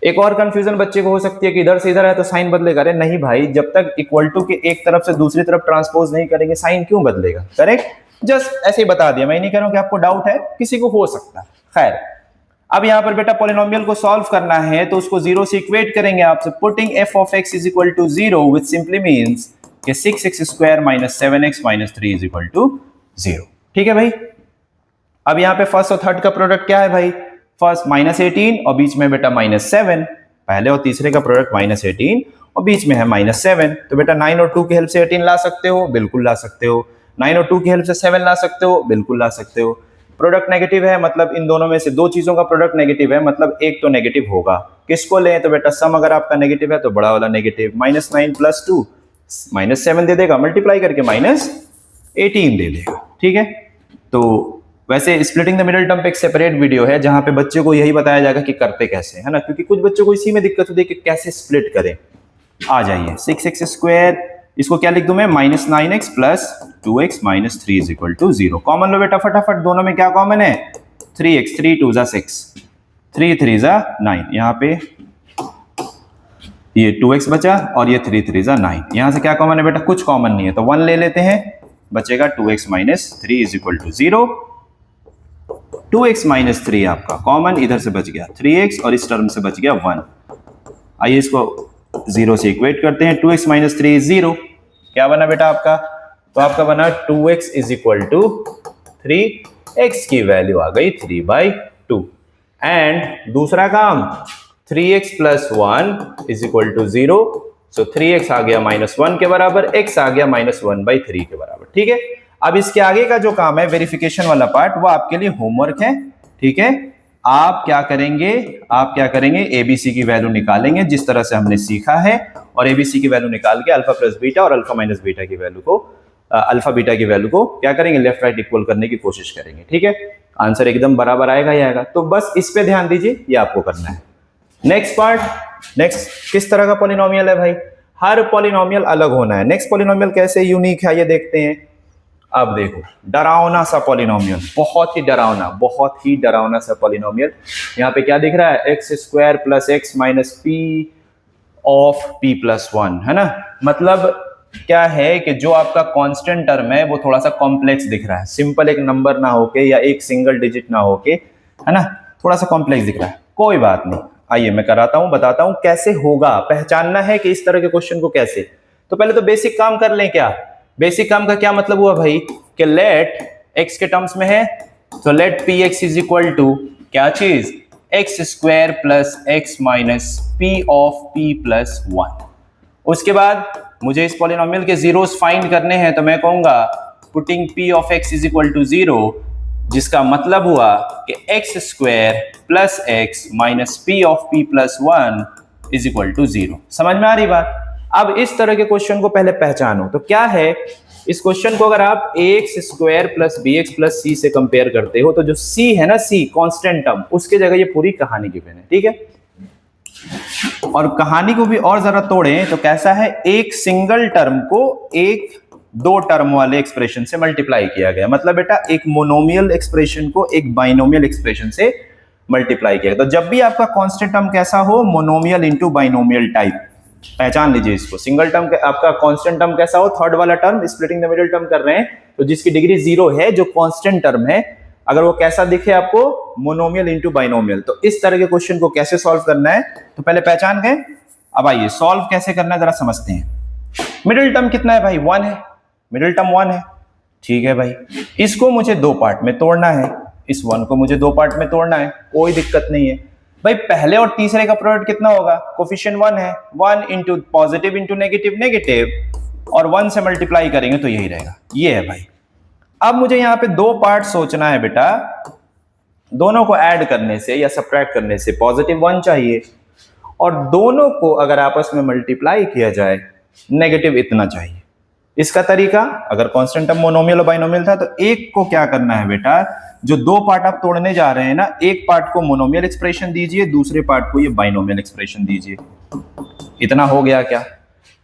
एक और कंफ्यूजन बच्चे को हो सकती है कि इधर से इधर है तो साइन बदलेगा। अरे नहीं भाई, जब तक इक्वल टू के एक तरफ से दूसरी तरफ ट्रांसपोज नहीं करेंगे साइन क्यों बदलेगा? करेक्ट, जस्ट ऐसे ही बता दिया, मैं नहीं कह रहा हूं कि आपको डाउट है, किसी को हो सकता है। खैर, अब यहां पर बेटा पॉलिनोमियल को सॉल्व करना है तो उसको 0 से इक्वेट करेंगे आपसे। Putting f of x is equal to 0 which simply means कि 6x square minus 7x minus 3 is equal to 0। ठीक है भाई, अब यहां पे फर्स्ट और थर्ड का प्रोडक्ट क्या है भाई? फर्स्ट माइनस 18 और बीच में बेटा माइनस 7, पहले और तीसरे का प्रोडक्ट माइनस 18 और बीच में है माइनस 7। तो बेटा 9 और 2 की हेल्प से 18 ला सकते हो, बिल्कुल ला सकते हो। 9 और 2 की हेल्प से 7 ला सकते हो, बिल्कुल ला सकते हो। प्रोडक्ट नेगेटिव है, मतलब इन दोनों में से दो चीजों का प्रोडक्ट नेगेटिव है, मतलब एक तो नेगेटिव होगा। किसको लें? तो बेटा सम अगर आपका नेगेटिव है तो बड़ा वाला नेगेटिव, माइनस 9 प्लस 2 माइनस 7 दे देगा, मल्टीप्लाई करके माइनस 18 दे देगा। ठीक है, तो वैसे स्प्लिटिंग द मिडिल टर्म पे एक सेपरेट वीडियो है जहां पे बच्चे को यही बताया जाएगा कि करते कैसे, है ना, क्योंकि कुछ बच्चों को इसी में दिक्कत होती है कि कैसे स्प्लिट करें। आ जाइए, 6x स्क्वायर, इसको क्या लिख दूं मैं? Minus 9x plus 2x minus 3 is equal to 0। Common लो बेटा फटाफट, दोनों में क्या कॉमन है? 3x, 3 2 जा 6, 3 3 जा 9, यहाँ पे ये 2x बचा और ये 3 3 जा 9। यहां से क्या कॉमन है बेटा? कुछ कॉमन नहीं है, तो 1 ले लेते हैं, बचेगा 2x minus 3 is equal to 0। 2x minus 3 आपका कॉमन, इधर से बच गया 3x और इस टर्म से बच गया 1। आइए इसको 0 से इक्वेट करते हैं। 2x minus 3 is 0। क्या बना बेटा आपका? तो आपका बना 2x is equal to 3, x की वैल्यू आ गई 3/2। एंड दूसरा काम 3x plus 1 is equal to 0, so 3x आ गया माइनस 1 के बराबर, x आ गया माइनस 1/3 के बराबर। ठीक है, अब इसके आगे का जो काम है वेरिफिकेशन वाला पार्ट, वो आपके लिए होमवर्क है। ठीक है, आप क्या करेंगे? आप क्या करेंगे? एबीसी की वैल्यू निकालेंगे जिस तरह से हमने सीखा है, और एबीसी की वैल्यू निकाल के अल्फा प्लस बीटा और अल्फा माइनस बीटा की वैल्यू को, अल्फा बीटा की वैल्यू को क्या करेंगे? लेफ्ट राइट इक्वल करने की कोशिश करेंगे। ठीक है, आंसर एकदम बराबर आएगा ही आएगा। तो बस इस पे ध्यान दीजिए, ये आपको करना है। नेक्स्ट पार्ट, नेक्स्ट किस तरह का पॉलिनोमियल है भाई? हर पॉलिनोमियल अलग होना है। नेक्स्ट पॉलिनोमियल कैसे यूनिक है ये देखते हैं। अब देखो, डरावना सा पॉलिनोमियल, बहुत ही डरावना सा पॉलिनोमियल। यहाँ पे क्या दिख रहा है? X square plus x minus p of p plus 1, है ना। मतलब क्या है कि जो आपका कांस्टेंट टर्म है वो थोड़ा सा कॉम्प्लेक्स दिख रहा है, सिंपल एक नंबर ना होके या एक सिंगल डिजिट ना होके, है ना, थोड़ा सा कॉम्प्लेक्स दिख रहा है। कोई बात नहीं, आइए मैं कराता हूं, बताता हूं कैसे होगा। पहचानना है कि इस तरह के क्वेश्चन को कैसे। तो पहले तो बेसिक काम कर लें। क्या बेसिक काम का क्या मतलब हुआ भाई? कि लेट x के टर्म्स में है तो let p x is equal to क्या चीज? X square plus x minus p of p plus 1। उसके बाद मुझे इस पॉलिनोमियल के जीरोस फाइंड करने हैं, तो मैं कहूंगा putting p of x is equal to 0, जिसका मतलब हुआ कि x square plus x minus p of p plus 1 is equal to 0। समझ में आ रही बात? अब इस तरह के क्वेश्चन को पहले पहचानो। तो क्या है इस क्वेश्चन को? अगर आप ax square plus B x plus C से कंपेयर करते हो तो जो c है ना, c कांस्टेंट टर्म, उसके जगह ये पूरी कहानी गिवन है। ठीक है, और कहानी को भी और जरा तोड़ें तो कैसा है? एक सिंगल टर्म को एक दो टर्म वाले एक्सप्रेशन से मल्टीप्लाई किया गया। मतलब बेटा एक मोनोमियल एक्सप्रेशन को एक बाइनोमियल एक्सप्रेशन से मल्टीप्लाई किया गया। तो जब भी आपका कांस्टेंट टर्म कैसा हो, मोनोमियल इंटू बाइनोमियल टाइप, पहचान लीजिए इसको। सिंगल टर्म आपका कांस्टेंट टर्म कैसा हो, थर्ड वाला term, splitting the middle term कर रहे हैं, तो जिसकी डिग्री 0 है, जो कांस्टेंट टर्म है, अगर वो कैसा दिखे आपको, मोनोमियल इंटू बाइनोमियल। तो इस तरह के क्वेश्चन को कैसे सॉल्व करना है, तो पहले पहचान गए। अब आइए सॉल्व कैसे करना है जरा समझते हैं। मिडिल टर्म कितना है भाई, 1 है, मिडिल टर्म 1 है, ठीक है भाई। इसको मुझे दो पार्ट में तोड़ना है, इस 1 को मुझे दो पार्ट में तोड़ना है, कोई दिक्कत नहीं है भाई। पहले और तीसरे का प्रोडक्ट कितना होगा, कोफिशिएंट 1 है, 1 into positive into negative, negative, और 1 से मल्टीप्लाई करेंगे तो यही रहेगा, ये है भाई। अब मुझे यहाँ पे दो पार्ट सोचना है बेटा, दोनों को ऐड करने से या सब्ट्रैक्ट करने से पॉजिटिव 1 चाहिए, और दोनों को अगर आपस में मल्टीप्लाई किया जाए नेगेटिव इतना चाहिए। इसका तरीका, अगर कांस्टेंट टर्म मोनोमियल और बाइनोमियल था, तो एक को क्या करना है बेटा, जो दो पार्ट आप तोड़ने जा रहे हैं ना, एक पार्ट को मोनोमियल एक्सप्रेशन दीजिए, दूसरे पार्ट को ये बाइनोमियल एक्सप्रेशन दीजिए। इतना हो गया क्या?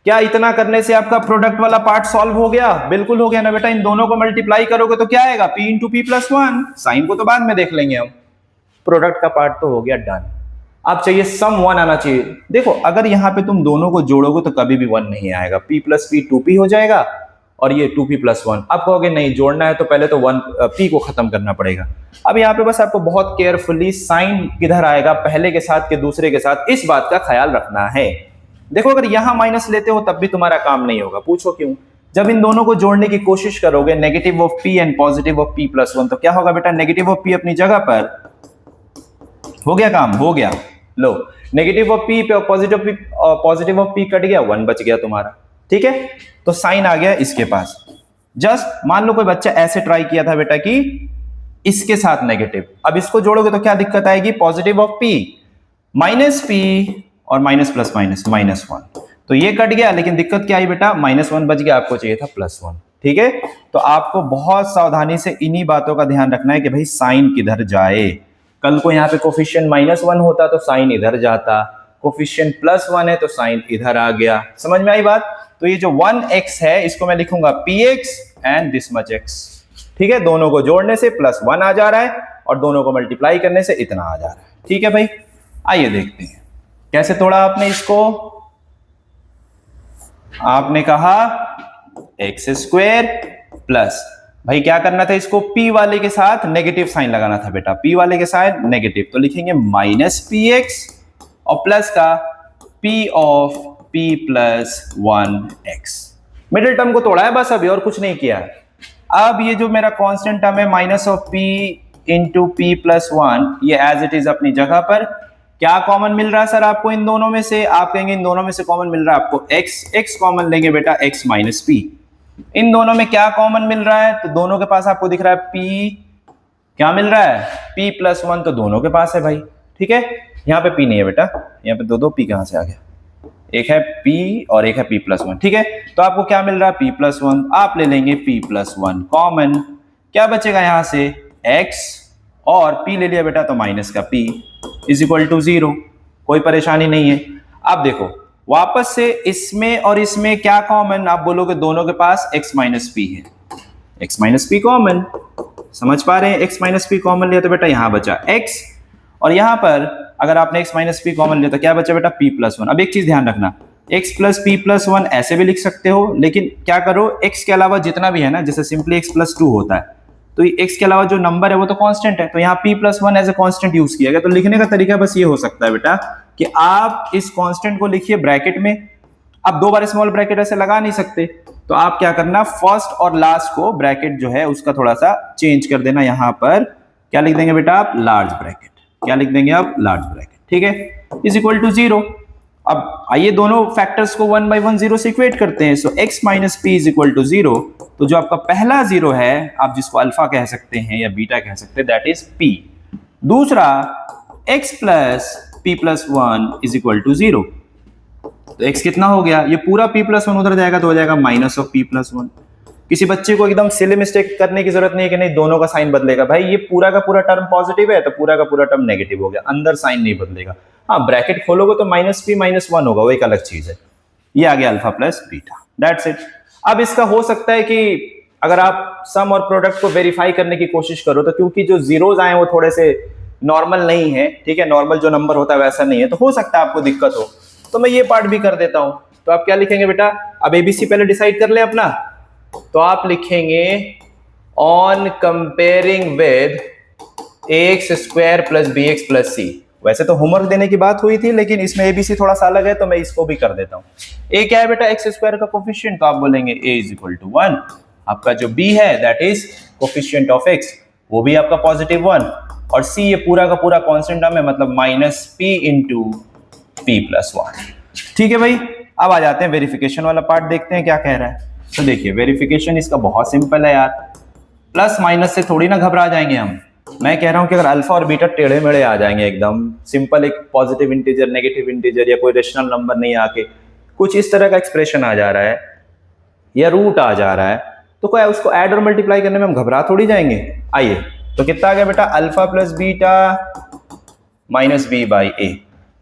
क्या इतना करने से आपका प्रोडक्ट वाला पार्ट सॉल्व हो गया? बिल्कुल हो गया ना बेटा। इन दोनों को मल्टीप्लाई करोगे तो क्या आएगा, p into p plus 1। Sign को तो बाद में देख लेंगे हम, प्रोडक्ट का पार्ट तो हो गया डन। अब चाहिए सम 1 आना चाहिए। देखो अगर यहां पे तुम दोनों को जोड़ोगे तो कभी भी 1 नहीं आएगा, p प्लस पी 2p हो जाएगा, और ये 2p प्लस 1। अब कहोगे नहीं जोड़ना है तो पहले तो p को खत्म करना पड़ेगा। अब यहाँ पे बस आपको बहुत केयरफुली साइन किधर आएगा, पहले के साथ के दूसरे के साथ, इस बात का ख्याल रखना है। देखो अगर यहां माइनस लेते हो तब भी तुम्हारा काम नहीं होगा, पूछो क्यों? जब इन दोनों को जोड़ने की कोशिश करोगे, negative of p and positive of p plus 1, तो क्या होगा बेटा, नेगेटिव ऑफ p अपनी जगह पर, हो गया काम, हो गया। लो नेगेटिव ऑफ p पे पॉजिटिव ऑफ p कट गया, 1 बच गया तुम्हारा, ठीक है। तो साइन आ गया इसके पास। जस्ट मान लो कोई बच्चा ऐसे ट्राई किया था बेटा कि इसके साथ नेगेटिव, अब इसको जोड़ोगे तो क्या दिक्कत आएगी, positive of p minus p और माइनस प्लस माइनस -1, तो ये कट गया, लेकिन दिक्कत क्या आई बेटा, -1 बच गया, आपको चाहिए था +1, ठीक है। तो आपको बहुत सावधानी से इन्हीं बातों का ध्यान रखना है कि भाई साइन किधर जाए। कल को यहाँ पे कोफिशिएंट -1 होता तो साइन इधर जाता, कोफिशिएंट +1 है तो साइन इधर आ गया। समझ में आई बात? तो ये जो 1x है इसको मैं लिखूंगा px and this much x, ठीक है। दोनों को जोड़ने से +1 आ जा रहा है और दोनों को मल्टीप्लाई करने से इतना आ जा रहा है, ठीक है भाई। आइए देखते हैं कैसे तोड़ा आपने इसको। आपने कहा x² प्लस, भाई क्या करना था, इसको p वाले के साथ नेगेटिव साइन लगाना था बेटा, p वाले के साथ नेगेटिव, तो लिखेंगे -px और प्लस का p of p plus 1x। Middle term को तोड़ा है बस, अभी और कुछ नहीं किया है। अब ये जो मेरा कांस्टेंट टर्म है minus of p into p plus 1, ये एज इट इज अपनी जगह पर। क्या कॉमन मिल रहा है सर आपको इन दोनों में से? आप कहेंगे इन दोनों में से कॉमन मिल रहा है आपको x कॉमन लेंगे बेटा, x माइनस p। इन दोनों में क्या कॉमन मिल रहा है, तो दोनों के पास आपको दिख रहा है p, क्या मिल रहा है, p प्लस 1, तो दोनों के पास है भाई, ठीक है। यहाँ पे p नहीं है बेटा, यहाँ पे दो p कहां से आ गया, एक है p और एक है p प्लस 1, ठीक है। तो आपको क्या मिल रहा है, p प्लस 1, आप ले लेंगे p प्लस 1 कॉमन, क्या बचेगा यहाँ से x, और p ले लिया बेटा तो माइनस का p इज इक्वल टू 0, कोई परेशानी नहीं है। अब देखो वापस से इसमें और इसमें क्या कॉमन, आप बोलोगे दोनों के पास x माइनस पी है, x माइनस पी कॉमन, समझ पा रहे हैं, x माइनस पी कॉमन लिया तो बेटा यहां बचा x, और यहां पर अगर आपने x माइनस पी कॉमन लिया तो क्या बचा बेटा p प्लस 1। अब एक चीज ध्यान रखना, x प्लस p प्लस 1 ऐसे भी लिख सकते हो, लेकिन क्या करो x के अलावा जितना भी है ना, जैसे सिंपली x प्लस 2 होता है, तो x के अलावा जो नंबर है वो तो कांस्टेंट है, तो यहाँ p plus 1 as a constant use किया गया। तो लिखने का तरीका बस ये हो सकता है बेटा कि आप इस कांस्टेंट को लिखिए ब्रैकेट में, आप दो बार स्मॉल ब्रैकेट ऐसे लगा नहीं सकते, तो आप क्या करना, फर्स्ट और लास्ट को ब्रैकेट जो है उसका थोड़ा सा चेंज कर देना। यहां पर क्या लिख देंगे बेटा आप, लार्ज ब्रैकेट, क्या लिख देंगे आप, लार्ज ब्रैकेट, ठीक है, इज इक्वल टू 0। अब आइए दोनों फैक्टर्स को 1 by 1 0 से इक्वेट करते हैं। So x minus p is equal to 0, तो जो आपका पहला 0 है, आप जिसको अल्फा कह सकते हैं या बीटा कह सकते हैं, दैट इज p। दूसरा x plus p plus 1 is equal to 0, तो x कितना हो गया, ये पूरा p प्लस 1 उधर जाएगा तो हो जाएगा माइनस ऑफ p प्लस 1। किसी बच्चे को एकदम सिली मिस्टेक करने की जरूरत नहीं है कि नहीं दोनों का साइन बदलेगा, भाई ये पूरा का पूरा टर्म पॉजिटिव है तो पूरा का पूरा टर्म नेगेटिव हो गया, अंदर साइन नहीं बदलेगा। हाँ ब्रैकेट खोलोगे तो -p -1 होगा, वो एक अलग चीज है। ये आ गया alpha plus beta, that's it. अब इसका हो सकता है कि अगर आप सम और प्रोडक्ट को वेरीफाई करने की कोशिश करो तो क्योंकि जो जीरोज आए वो थोड़े से नॉर्मल नहीं है, ठीक है, नॉर्मल जो नंबर होता है वैसा नहीं है, तो हो सकता है आपको दिक्कत हो, तो मैं ये पार्ट भी कर देता हूं। तो आप क्या लिखेंगे बेटा, अब एबीसी पहले डिसाइड कर ले अपना, तो आप लिखेंगे on comparing with ax square plus B x plus C. वैसे तो होमवर्क देने की बात हुई थी, लेकिन इसमें एबीसी थोड़ा सा अलग है तो मैं इसको भी कर देता हूं। ए क्या है बेटा, एक्स स्क्वायर का कोफिशिएंट, तो आप बोलेंगे a इज इक्वल टू 1। आपका जो b है that is coefficient of x, वो भी आपका पॉजिटिव 1, और c ये पूरा का पूरा कांस्टेंट टर्म है, मतलब minus p into p plus 1। ठीक है भाई, अब आ जाते हैं वेरिफिकेशन वाला पार्ट, देखते हैं क्या कह रहा है। तो देखिए वेरिफिकेशन इसका बहुत सिंपल है यार, प्लस माइनस से थोड़ी ना घबरा जाएंगे हम। मैं कह रहा हूं कि अगर अल्फा और बीटा टेढ़े मेढ़े आ जाएंगे एकदम सिंपल, एक पॉजिटिव इंटीजर नेगेटिव इंटीजर या कोई रेशनल नंबर नहीं आके कुछ इस तरह का एक्सप्रेशन आ जा रहा है या रूट आ जा रहा है, तो क्या उसको ऐड और मल्टीप्लाई करने में हम घबरा थोड़ी जाएंगे। आइए, तो कितना आ गया बेटा, alpha plus beta minus B by A.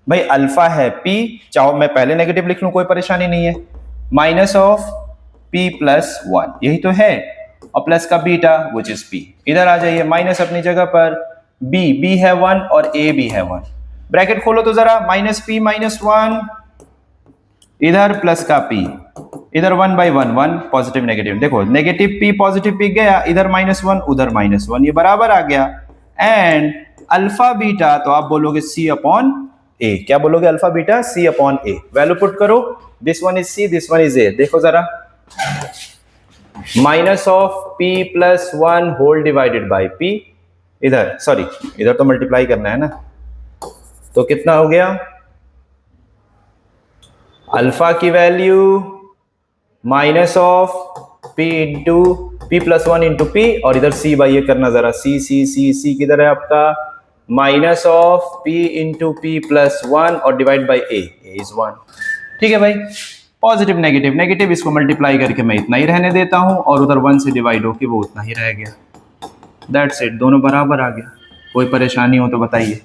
भाई अल्फा है p, चाहो मैं पहले नेगेटिव लिख लूं कोई परेशानी नहीं है, माइनस ऑफ p प्लस 1, यही तो है, और प्लस का बीटा विच इज p। इधर आ जाइए, माइनस अपनी जगह पर, b है 1 और a भी है 1, ब्रैकेट खोलो तो जरा, माइनस p माइनस 1, इधर प्लस का p, इधर 1 बाई 1 1, पॉजिटिव नेगेटिव, देखो नेगेटिव p पॉजिटिव p गया, इधर -1 उधर -1, ये बराबर आ गया। एंड अल्फा बीटा तो आप बोलोगे c अपॉन a, क्या बोलोगे, alpha beta c upon a। Value put करो, this one is c, this one is a, देखो जरा, minus of p plus 1 whole divided by p, इधर सॉरी इधर तो मल्टीप्लाई करना है ना, तो कितना हो गया, अल्फा की value minus of p into p plus 1 into p, और इधर c बाई ये करना जरा, c किधर है आपका, minus of p into p plus 1 और डिवाइड बाई a इज 1। ठीक है भाई, पॉजिटिव नेगेटिव नेगेटिव इसको मल्टीप्लाई करके मैं इतना ही रहने देता हूं, और उधर 1 से डिवाइड होके वो उतना ही रह गया, दैट्स इट, दोनों बराबर आ गया। कोई परेशानी हो तो बताइए।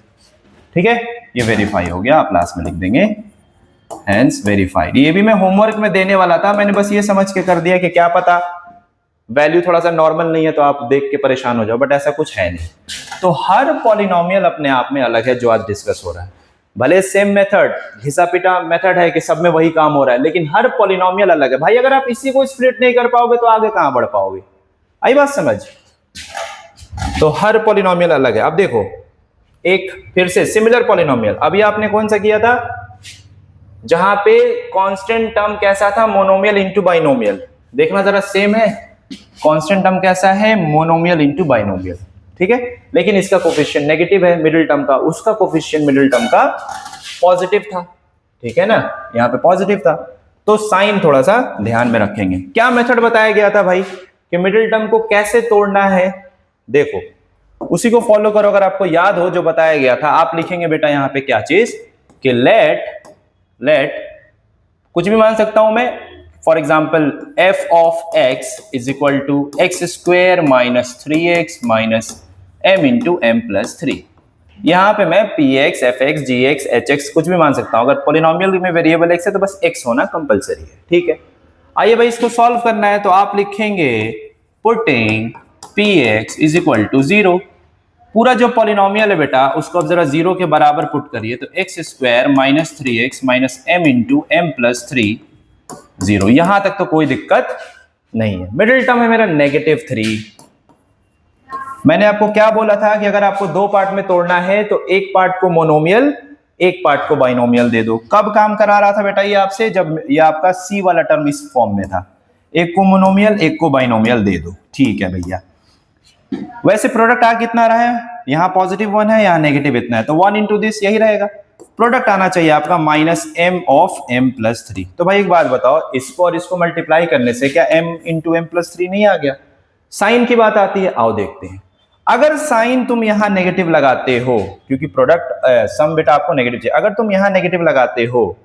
ठीक है, ये वेरीफाई हो गया, आप लास्ट में लिख देंगे हेंस वेरीफाइड। ये भी मैं होमवर्क में देने वाला था, मैंने बस ये समझ के कर दिया कि क्या पता वैल्यू थोड़ा सा नॉर्मल नहीं है तो आप देख के परेशान हो जाओ, बट ऐसा कुछ है नहीं। तो हर पॉलिनोमियल अपने आप में अलग है जो आज डिस्कस हो रहा है, भले सेम मेथड घिसा पिटा मेथड है कि सब में वही काम हो रहा है, लेकिन हर पॉलिनोमियल अलग है भाई। अगर आप इसी को स्प्लिट नहीं कर पाओगे तो आगे कहां बढ़ पाओगे, आई बात समझ। तो हर पॉलिनोमियल अलग है। अब देखो एक फिर से सिमिलर पॉलिनोमियल, अभी आपने कौन सा किया था, जहां पे कांस्टेंट टर्म कैसा था, मोनोमियल इंटू बाइनोमियल, देखना जरा सेम है, कांस्टेंट टर्म कैसा है, मोनोमियल इंटू बाइनोमियल, ठीक है, लेकिन इसका कोफिशिएंट नेगेटिव है मिडिल टर्म का, उसका कोफिशिएंट मिडिल टर्म का पॉजिटिव था, ठीक है ना, यहाँ पे पॉजिटिव था, तो साइन थोड़ा सा ध्यान में रखेंगे। क्या मेथड बताया गया था भाई कि मिडिल टर्म को कैसे तोड़ना है, देखो उसी को फॉलो करो। अगर आपको याद हो जो बताया गया था, आप लिखेंगे बेटा यहाँ पे क्या चीज कि लेट कुछ भी मान सकता हूं मैं, for example f of x is equal to x square minus 3x minus m into m plus 3। यहां पे मैं px, fx, gx, hx कुछ भी मान सकता हूं। अगर पॉलिनोमियल में वेरिएबल x है तो बस x होना कंपलसरी है, ठीक है। आइए भाई इसको सॉल्व करना है, तो आप लिखेंगे putting px is equal to 0, पूरा जो पॉलिनोमियल है बेटा उसको अब जरा 0 के बराबर पुट करिए, तो x square minus 3x minus m into m plus 3 0, यहां तक तो कोई दिक्कत नहीं है। मिडिल टर्म है मेरा -3। मैंने आपको क्या बोला था कि अगर आपको दो पार्ट में तोड़ना है तो एक पार्ट को मोनोमियल एक पार्ट को बाइनोमियल दे दो। कब काम करा रहा था बेटा ये आपसे, जब ये आपका सी वाला टर्म इस फॉर्म में था, एक को मोनोमियल एक को बाइनोमियल दे दो, ठीक है भैया। वैसे प्रोडक्ट आ कितना रहा है, यहाँ पॉजिटिव 1 है, यहाँ नेगेटिव इतना है, तो 1 इंटू दिस यही रहेगा। प्रोडक्ट आना चाहिए आपका minus m of m plus 3। तो भाई एक बात बताओ, इसको और इसको मल्टीप्लाई करने से क्या m इंटू एम प्लस 3 नहीं आ गया। साइन की बात आती है, आओ देखते हैं। अगर साइन तुम यहाँ नेगेटिव लगाते हो, क्योंकि प्रोडक्ट सम बेटा आपको नेगेटिव चाहिए, अगर तुम यहाँ नेगेटिव लगाते हो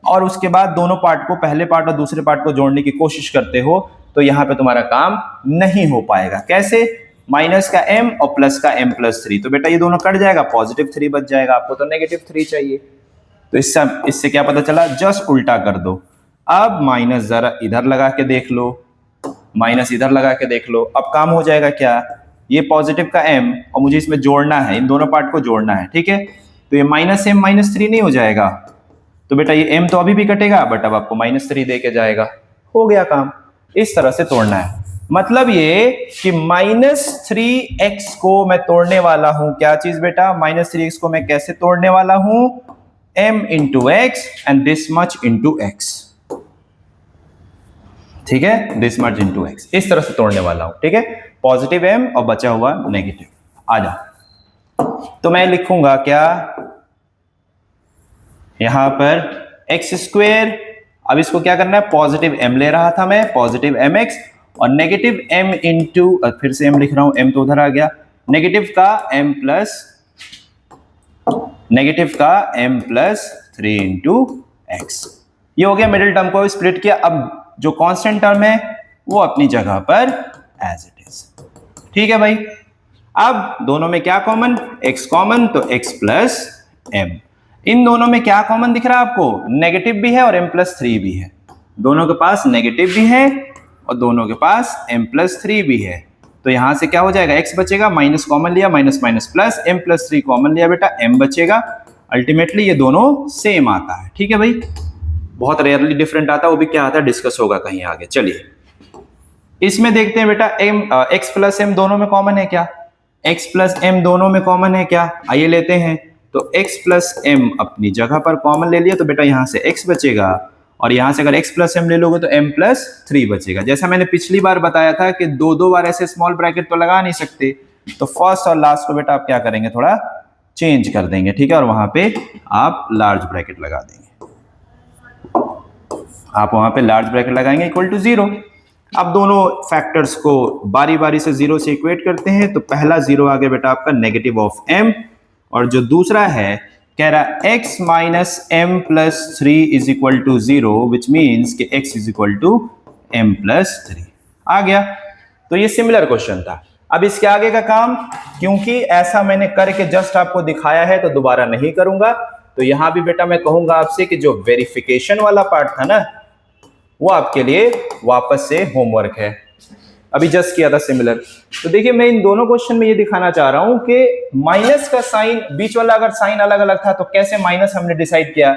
और उसके बाद दोनों पार्ट को, पहले पार्ट और दूसरे पार्ट को जोड़ने की कोशिश करते हो, तो यहाँ पे तुम्हारा काम नहीं हो पाएगा। कैसे, माइनस का m और प्लस का m प्लस 3, तो बेटा ये दोनों कट जाएगा, पॉजिटिव 3 बच जाएगा, आपको तो नेगेटिव 3 चाहिए। तो इससे क्या पता चला, जस्ट उल्टा कर दो, अब माइनस जरा इधर लगा के देख लो, माइनस इधर लगा के देख लो। अब काम हो जाएगा क्या, ये पॉजिटिव का m और मुझे इसमें जोड़ना है, इन दोनों पार्ट को जोड़ना है, ठीक है। तो ये माइनस m माइनस 3 नहीं हो जाएगा, तो बेटा ये m तो अभी भी कटेगा, बट अब आपको माइनस 3 दे के जाएगा। हो गया काम। इस तरह से तोड़ना है। मतलब ये कि -3x को मैं तोड़ने वाला हूं, क्या चीज बेटा, -3x को मैं कैसे तोड़ने वाला हूं, m into x and this much into x, ठीक है, दिस मच इंटू x, इस तरह से तोड़ने वाला हूं, ठीक है। पॉजिटिव m और बचा हुआ नेगेटिव। आ जा, तो मैं लिखूंगा क्या यहां पर एक्स स्क्वेयर, अब इसको क्या करना है, पॉजिटिव m ले रहा था मैं, पॉजिटिव mx और नेगेटिव m इंटू, फिर से m लिख रहा हूं, m तो उधर आ गया, नेगेटिव का m प्लस 3 इंटू एक्स। ये हो गया, मिडिल टर्म को स्प्लिट किया। अब जो कांस्टेंट टर्म है वो अपनी जगह पर एज इट इज, ठीक है भाई। अब दोनों में क्या कॉमन, x कॉमन, तो x प्लस m। इन दोनों में क्या कॉमन दिख रहा है आपको, नेगेटिव भी है और m प्लस 3 भी है। दोनों के पास नेगेटिव भी है और दोनों के पास m प्लस 3 भी है। तो यहां से क्या हो जाएगा, x बचेगा, माइनस कॉमन लिया, minus minus plus, m plus 3 common लिया बेटा, m बचेगा। अल्टीमेटली ये दोनों सेम आता है, ठीक है भाई। बहुत रेयरली डिफरेंट आता है, वो भी क्या आता है डिस्कस होगा कहीं आगे। चलिए इसमें देखते हैं बेटा, x प्लस m दोनों में कॉमन है क्या, x प्लस m दोनों में कॉमन है क्या, आइए लेते हैं। तो x प्लस m अपनी जगह पर कॉमन ले लिया, तो बेटा यहां से x बचेगा और यहां से अगर x प्लस m ले लोगे तो m प्लस 3 बचेगा। जैसा मैंने पिछली बार बताया था कि दो बार ऐसे स्मॉल ब्रैकेट तो लगा नहीं सकते, तो फर्स्ट और लास्ट को बेटा आप क्या करेंगे, थोड़ा चेंज कर देंगे, ठीक है, और वहां पे आप लार्ज ब्रैकेट लगा देंगे, आप वहां पे लार्ज ब्रैकेट लगाएंगे इक्वल टू 0। अब दोनों फैक्टर्स को बारी बारी से 0 से इक्वेट करते हैं, तो पहला 0 आ गया बेटा आपका नेगेटिव ऑफ m, और जो दूसरा है कह रहा x minus m plus 3 is equal to 0, which means कि x is equal to m plus 3 आ गया। तो ये सिमिलर क्वेश्चन था। अब इसके आगे का काम, क्योंकि ऐसा मैंने करके जस्ट आपको दिखाया है तो दोबारा नहीं करूंगा, तो यहां भी बेटा मैं कहूंगा आपसे कि जो वेरिफिकेशन वाला पार्ट था ना, वो आपके लिए वापस से होमवर्क है। अभी जस्ट किया था सिमिलर। तो देखिए मैं इन दोनों क्वेश्चन में ये दिखाना चाह रहा हूं कि माइनस का साइन, बीच वाला अगर साइन अलग अलग था तो कैसे माइनस हमने डिसाइड किया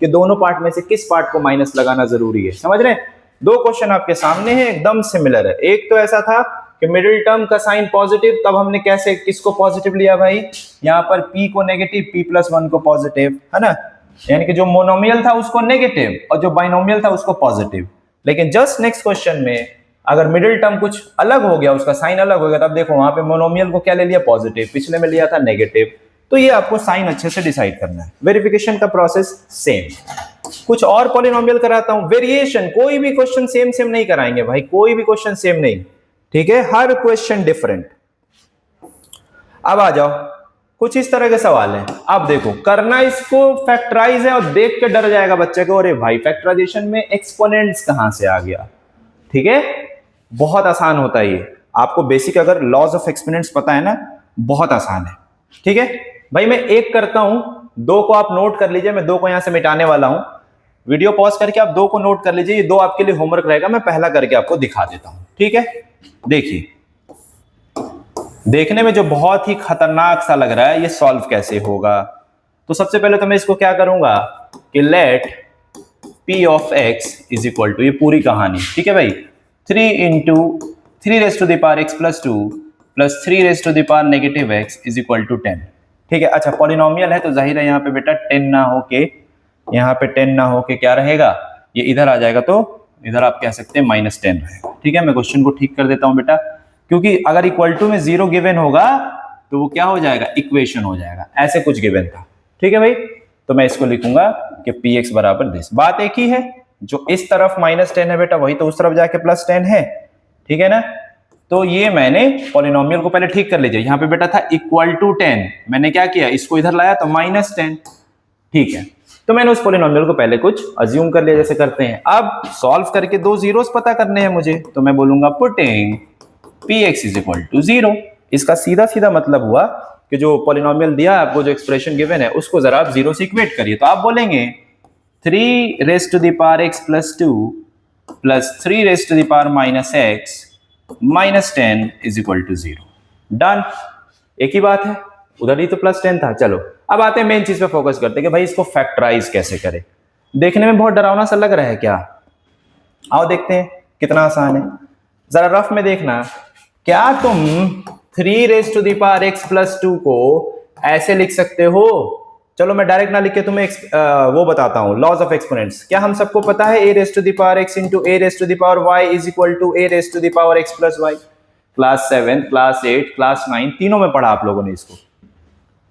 कि दोनों पार्ट में से किस पार्ट को माइनस लगाना जरूरी है। समझ रहे हैं, दो क्वेश्चन आपके सामने हैं, एकदम सिमिलर है। एक तो ऐसा था कि मिडिल टर्म का साइन पॉजिटिव, तब हमने कैसे किसको पॉजिटिव लिया भाई, यहाँ पर p को नेगेटिव, p प्लस 1 को पॉजिटिव, है ना, यानी कि जो मोनोमियल था उसको नेगेटिव और जो बाइनोमियल था उसको पॉजिटिव। लेकिन जस्ट नेक्स्ट क्वेश्चन में अगर मिडिल टर्म कुछ अलग हो गया, उसका साइन अलग हो गया, तब देखो वहां पे मोनोमियल को क्या ले लिया, पॉजिटिव, पिछले में लिया था नेगेटिव। तो ये आपको साइन अच्छे से डिसाइड करना है। वेरिफिकेशन का प्रोसेस सेम। कुछ और पॉलिनोमियल कराता हूं, वेरिएशन, कोई भी क्वेश्चन सेम नहीं कराएंगे भाई, कोई भी क्वेश्चन सेम नहीं, ठीक है, हर क्वेश्चन डिफरेंट। अब आ जाओ, कुछ इस तरह के सवाल हैं। अब देखो करना इसको फैक्टराइज है और देख के डर जाएगा बच्चे को, अरे भाई फैक्टराइजेशन में एक्सपोनेंट्स कहां से आ गया, ठीक है, बहुत आसान होता है ये। आपको बेसिक अगर लॉज ऑफ एक्सपोनेंट्स पता है ना, बहुत आसान है, ठीक है भाई। मैं एक करता हूं, दो को आप नोट कर लीजिए, मैं दो को यहां से मिटाने वाला हूं। वीडियो पॉज करके आप दो को नोट कर लीजिए, ये दो आपके लिए होमवर्क रहेगा, मैं पहला करके आपको दिखा देता हूं, ठीक है। देखिए देखने में जो बहुत ही खतरनाक सा लग रहा है, ये सॉल्व कैसे होगा। तो सबसे पहले तो मैं इसको क्या करूंगा कि let p of x is equal to, ये पूरी कहानी, ठीक है भाई, 3 into 3 raise to the power x plus 2 plus 3 raise to the power negative x is equal to 10, ठीक है। अच्छा पॉलिनोमियल है तो जाहिर है यहाँ पे बेटा 10 ना होके, यहाँ पे 10 ना होके क्या रहेगा, ये इधर आ जाएगा, तो इधर आप कह सकते हैं -10 रहेगा, ठीक है। मैं क्वेश्चन को ठीक कर देता हूं बेटा, क्योंकि अगर इक्वल टू में 0 गिवन होगा तो वो क्या हो जाएगा, इक्वेशन हो जाएगा, ऐसे कुछ गिवन था, ठीक है भाई। तो मैं इसको लिखूंगा कि px बराबर दिस, बात एक ही है, जो इस तरफ -10 है बेटा वही तो उस तरफ जाके +10 है, ठीक है ना। तो ये मैंने पॉलिनोमियल को पहले ठीक कर लीजिए, यहाँ पे बेटा था इक्वल टू 10, मैंने क्या किया, इसको इधर लाया तो -10, ठीक है। तो मैंने उस पॉलिनोमियल को पहले कुछ अज्यूम कर लिया, जैसे करते हैं। अब सॉल्व करके दो जीरोस पता करने हैं मुझे, तो मैं बोलूंगा putting px is equal to 0। इसका सीधा सीधा मतलब हुआ कि जो पॉलिनोमियल दिया आपको, जो एक्सप्रेशन गिवन है, उसको जरा आप 0 से इक्वेट करिए। तो आप बोलेंगे 3 raise to the power x plus 2 plus 3 raise to the power minus x minus 10 is equal to 0। Done. एक ही बात है, उधर ही तो प्लस 10 था। चलो अब आते हैं मेन चीज पे फोकस करते हैं कि भाई इसको फैक्टराइज कैसे करें। देखने में बहुत डरावना सा लग रहा है क्या? आओ देखते हैं कितना आसान है। जरा रफ में देखना, क्या तुम 3 raise to the power x plus 2 को ऐसे लिख सकते हो? चलो मैं डायरेक्ट ना लिख के तुम्हें वो बताता हूं, लॉज ऑफ एक्सपोनेंट्स। क्या हम सबको पता है a raise to the power x into a raise to the power y is equal to a raise to the power x plus y। Class 7, class 8, class 9 तीनों में पढ़ा आप लोगों ने इसको।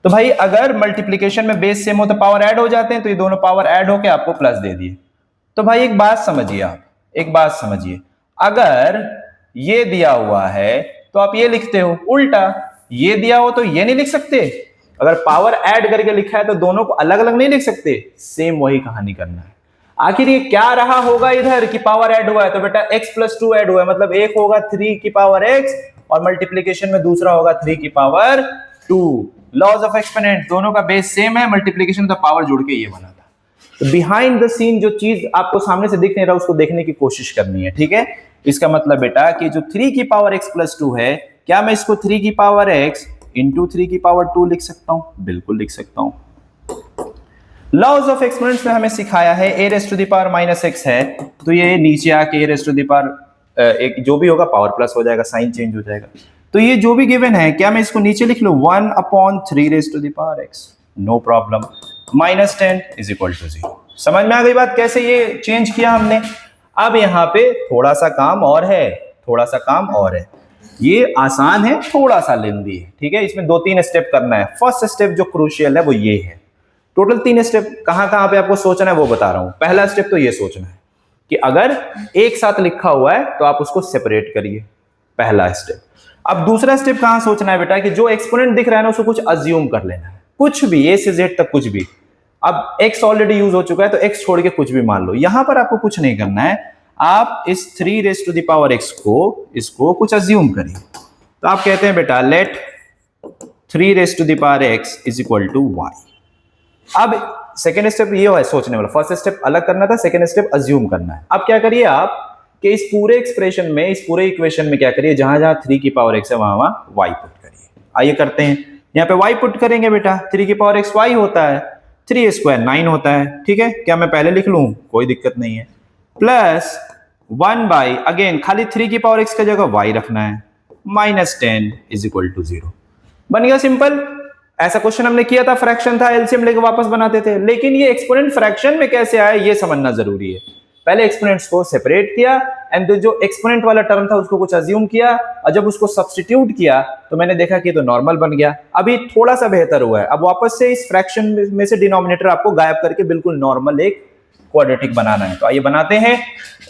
तो भाई अगर मल्टीप्लीकेशन में बेस सेम हो तो पावर ऐड हो जाते हैं, तो ये दोनों पावर ऐड होके आपको प्लस दे दिए। तो भाई एक बात समझिए, आप एक बात समझिए, अगर ये दिया हुआ है तो आप ये लिखते हो, उल्टा ये दिया हो तो ये नहीं लिख सकते। अगर पावर ऐड करके लिखा है तो दोनों को अलग अलग नहीं लिख सकते, सेम वही कहानी करना है। आखिर ये क्या रहा होगा इधर कि पावर ऐड हुआ है, तो बेटा x प्लस 2 ऐड हुआ है, मतलब एक होगा 3 की पावर x और मल्टीप्लीकेशन में दूसरा होगा 3 की पावर 2। लॉज ऑफ एक्सपोनेंट, दोनों का बेस सेम है, मल्टीप्लीकेशन का पावर जोड़ के ये बना था। तो बिहाइंड द सीन जो चीज आपको सामने से दिख नहीं रहा उसको देखने की कोशिश करनी है, ठीक है। इसका मतलब बेटा कि जो 3 की पावर x प्लस 2 है, क्या मैं इसको 3 की पावर x इंटू 3 की पावर 2 लिख सकता हूं? बिल्कुल लिख सकता हूं। लॉज ऑफ एक्सपोनेंट्स में हमें सिखाया है a raise to the power minus x है, तो ये नीचे आके a raise to the power एक जो भी होगा पावर प्लस हो जाएगा, साइन चेंज हो जाएगा। तो ये जो भी गिवन है, क्या मैं इसको नीचे लिख लूं 1/3 raise to the power x? No problem. Minus 10 is equal to 0। समझ में आ गई बात कैसे ये चेंज किया हमने? अब यहाँ पे थोड़ा सा काम और है, थोड़ा सा काम और है। ये आसान है, थोड़ा सा लेंदी है, ठीक है। इसमें 2-3 स्टेप करना है। फर्स्ट स्टेप जो क्रूशियल है वो ये है। टोटल 3 स्टेप कहां कहां पे आपको सोचना है वो बता रहा हूं। पहला स्टेप तो ये सोचना है कि अगर एक साथ लिखा हुआ है तो आप उसको सेपरेट करिए, पहला स्टेप। अब दूसरा स्टेप कहां सोचना है बेटा कि जो एक्सपोनेंट दिख रहा है ना उसको कुछ अज्यूम कर लेना है, कुछ भी a से z तक कुछ भी। अब x ऑलरेडी यूज हो चुका है तो x छोड़ के कुछ भी मान लो। यहां पर आपको कुछ नहीं करना है, आप इस 3 raise to the power x को इसको कुछ अज्यूम करिए। तो आप कहते हैं बेटा let 3 raise to the power x is equal to y। अब सेकेंड स्टेप ये है सोचने वाला, फर्स्ट स्टेप अलग करना था, सेकेंड स्टेप अज्यूम करना है। अब क्या करिए आप कि इस पूरे एक्सप्रेशन में, इस पूरे इक्वेशन में क्या करिए, जहां जहां 3 की पावर x है वहां वहां y पुट करिए। आइए करते हैं। यहाँ पे y पुट करेंगे बेटा, 3 की पावर x y होता है, 3 स्क्वायर 9 होता है, ठीक है। क्या मैं पहले लिख लूं? कोई दिक्कत नहीं है। प्लस 1 बाई अगेन खाली 3 की पावर x की जगह y रखना है, माइनस 10 इज इक्वल टू 0। बन गया सिंपल। ऐसा क्वेश्चन हमने किया था, फ्रैक्शन था, एलसीएम लेके वापस बनाते थे। लेकिन ये एक्सपोनेंट फ्रैक्शन में कैसे आया ये समझना जरूरी है। पहले एक्सपोनेंट्स को सेपरेट किया एंड जो एक्सपोनेंट वाला टर्म था उसको कुछ अज्यूम किया, और जब उसको सब्स्टिट्यूट किया तो मैंने देखा कि तो नॉर्मल बन गया। अभी थोड़ा सा बेहतर हुआ है। अब वापस से इस फ्रैक्शन में से डिनोमिनेटर आपको गायब करके बिल्कुल नॉर्मल एक क्वाड्रेटिक बनाना है। तो आइए बनाते हैं।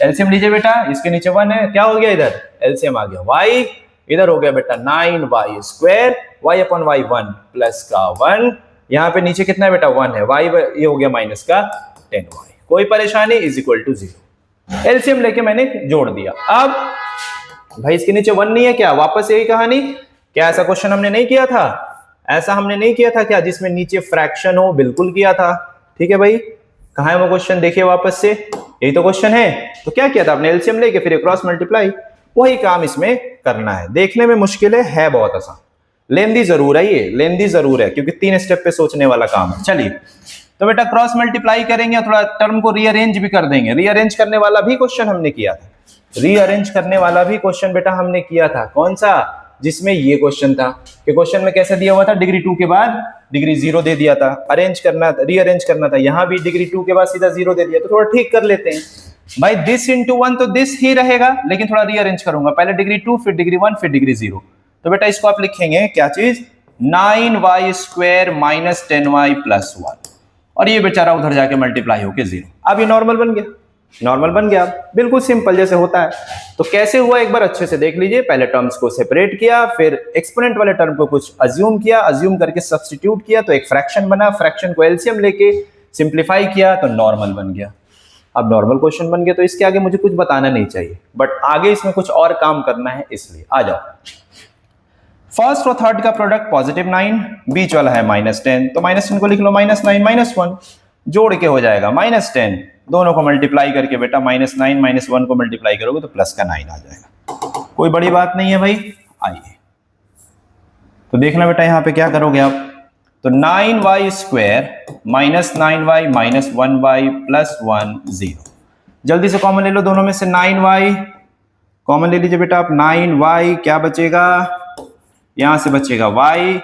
एलसीएम लीजिए बेटा, इसके नीचे 1 है, क्या हो गया इधर? एलसीएम आ गया y, इधर हो गया बेटा 9y square, y upon y 1 plus का 1, यहाँ पे नीचे कितना है बेटा 1 है, y ये हो गया माइनस का 10y। कोई परेशानी, इज इक्वल टू 0। एलसीएम लेके मैंने जोड़ दिया। अब भाई इसके नीचे 1 नहीं है क्या? वापस यही कहानी। क्या ऐसा क्वेश्चन हमने नहीं किया था? ऐसा हमने नहीं किया था क्या जिसमें नीचे फ्रैक्शन हो? बिल्कुल किया था, ठीक है भाई। कहां है वो क्वेश्चन? देखिए वापस से, यही तो क्वेश्चन है। तो क्या किया था आपने? एलसीएम लेके फिर क्रॉस मल्टीप्लाई, वही काम इसमें करना है। देखने में मुश्किल है बहुत आसान, लेंदी जरूर है, ये लेंदी जरूर है क्योंकि 3 स्टेप पे सोचने वाला काम है। चलिए तो बेटा क्रॉस मल्टीप्लाई करेंगे, थोड़ा टर्म को रीअरेंज भी कर देंगे। रीअरेंज करने वाला भी क्वेश्चन हमने किया था, रीअरेंज करने वाला भी क्वेश्चन बेटा हमने किया था। कौन सा? जिसमें ये क्वेश्चन था कि क्वेश्चन में कैसे दिया हुआ था, डिग्री 2 के बाद डिग्री 0 दे दिया था। अरेंज करना था, रीअरेंज करना था, यहां भी डिग्री 2 के बाद सीधा 0 दे दिया। तो थोड़ा ठीक कर लेते हैं भाई। दिस इंटू 1 तो दिस ही रहेगा, लेकिन थोड़ा रीअरेंज करूंगा। पहले डिग्री 2, फिर डिग्री 1, फिर डिग्री 0। तो बेटा इसको आप लिखेंगे क्या चीज? 9y square minus 10y plus 1, और ये बेचारा उधर जाके मल्टीप्लाई होके 0। अब ये नॉर्मल बन गया, नॉर्मल बन गया, बिल्कुल सिंपल जैसे होता है। तो कैसे हुआ एक बार अच्छे से देख लीजिए। पहले टर्म्स को सेपरेट किया, फिर एक्सपोनेंट वाले टर्म को कुछ अज्यूम किया, अज्यूम करके सब्स्टिट्यूट किया तो एक फ्रैक्शन बना, फ्रैक्शन को एलसीएम लेके सिंप्लीफाई किया तो नॉर्मल बन गया। अब नॉर्मल क्वेश्चन बन गया तो इसके आगे मुझे कुछ बताना नहीं चाहिए, बट आगे इसमें कुछ और काम करना है, इसलिए आ जाओ। फर्स्ट और थर्ड का प्रोडक्ट पॉजिटिव 9, बीच वाला है माइनस 10, तो माइनस 10 को लिख लो माइनस 9 माइनस 1। जोड़ के हो जाएगा -10, दोनों को मल्टीप्लाई करके बेटा -9 -1 को मल्टीप्लाई करोगे तो प्लस का 9 आ जाएगा। कोई बड़ी बात नहीं है भाई। आइए तो देखना बेटा यहाँ पे क्या करोगे आप, तो 9y square -9y -1y plus 1 0। जल्दी से कॉमन ले लो दोनों में से 9y कॉमन ले लीजिए बेटा आप। 9y क्या बचेगा, यहां से बचेगा y,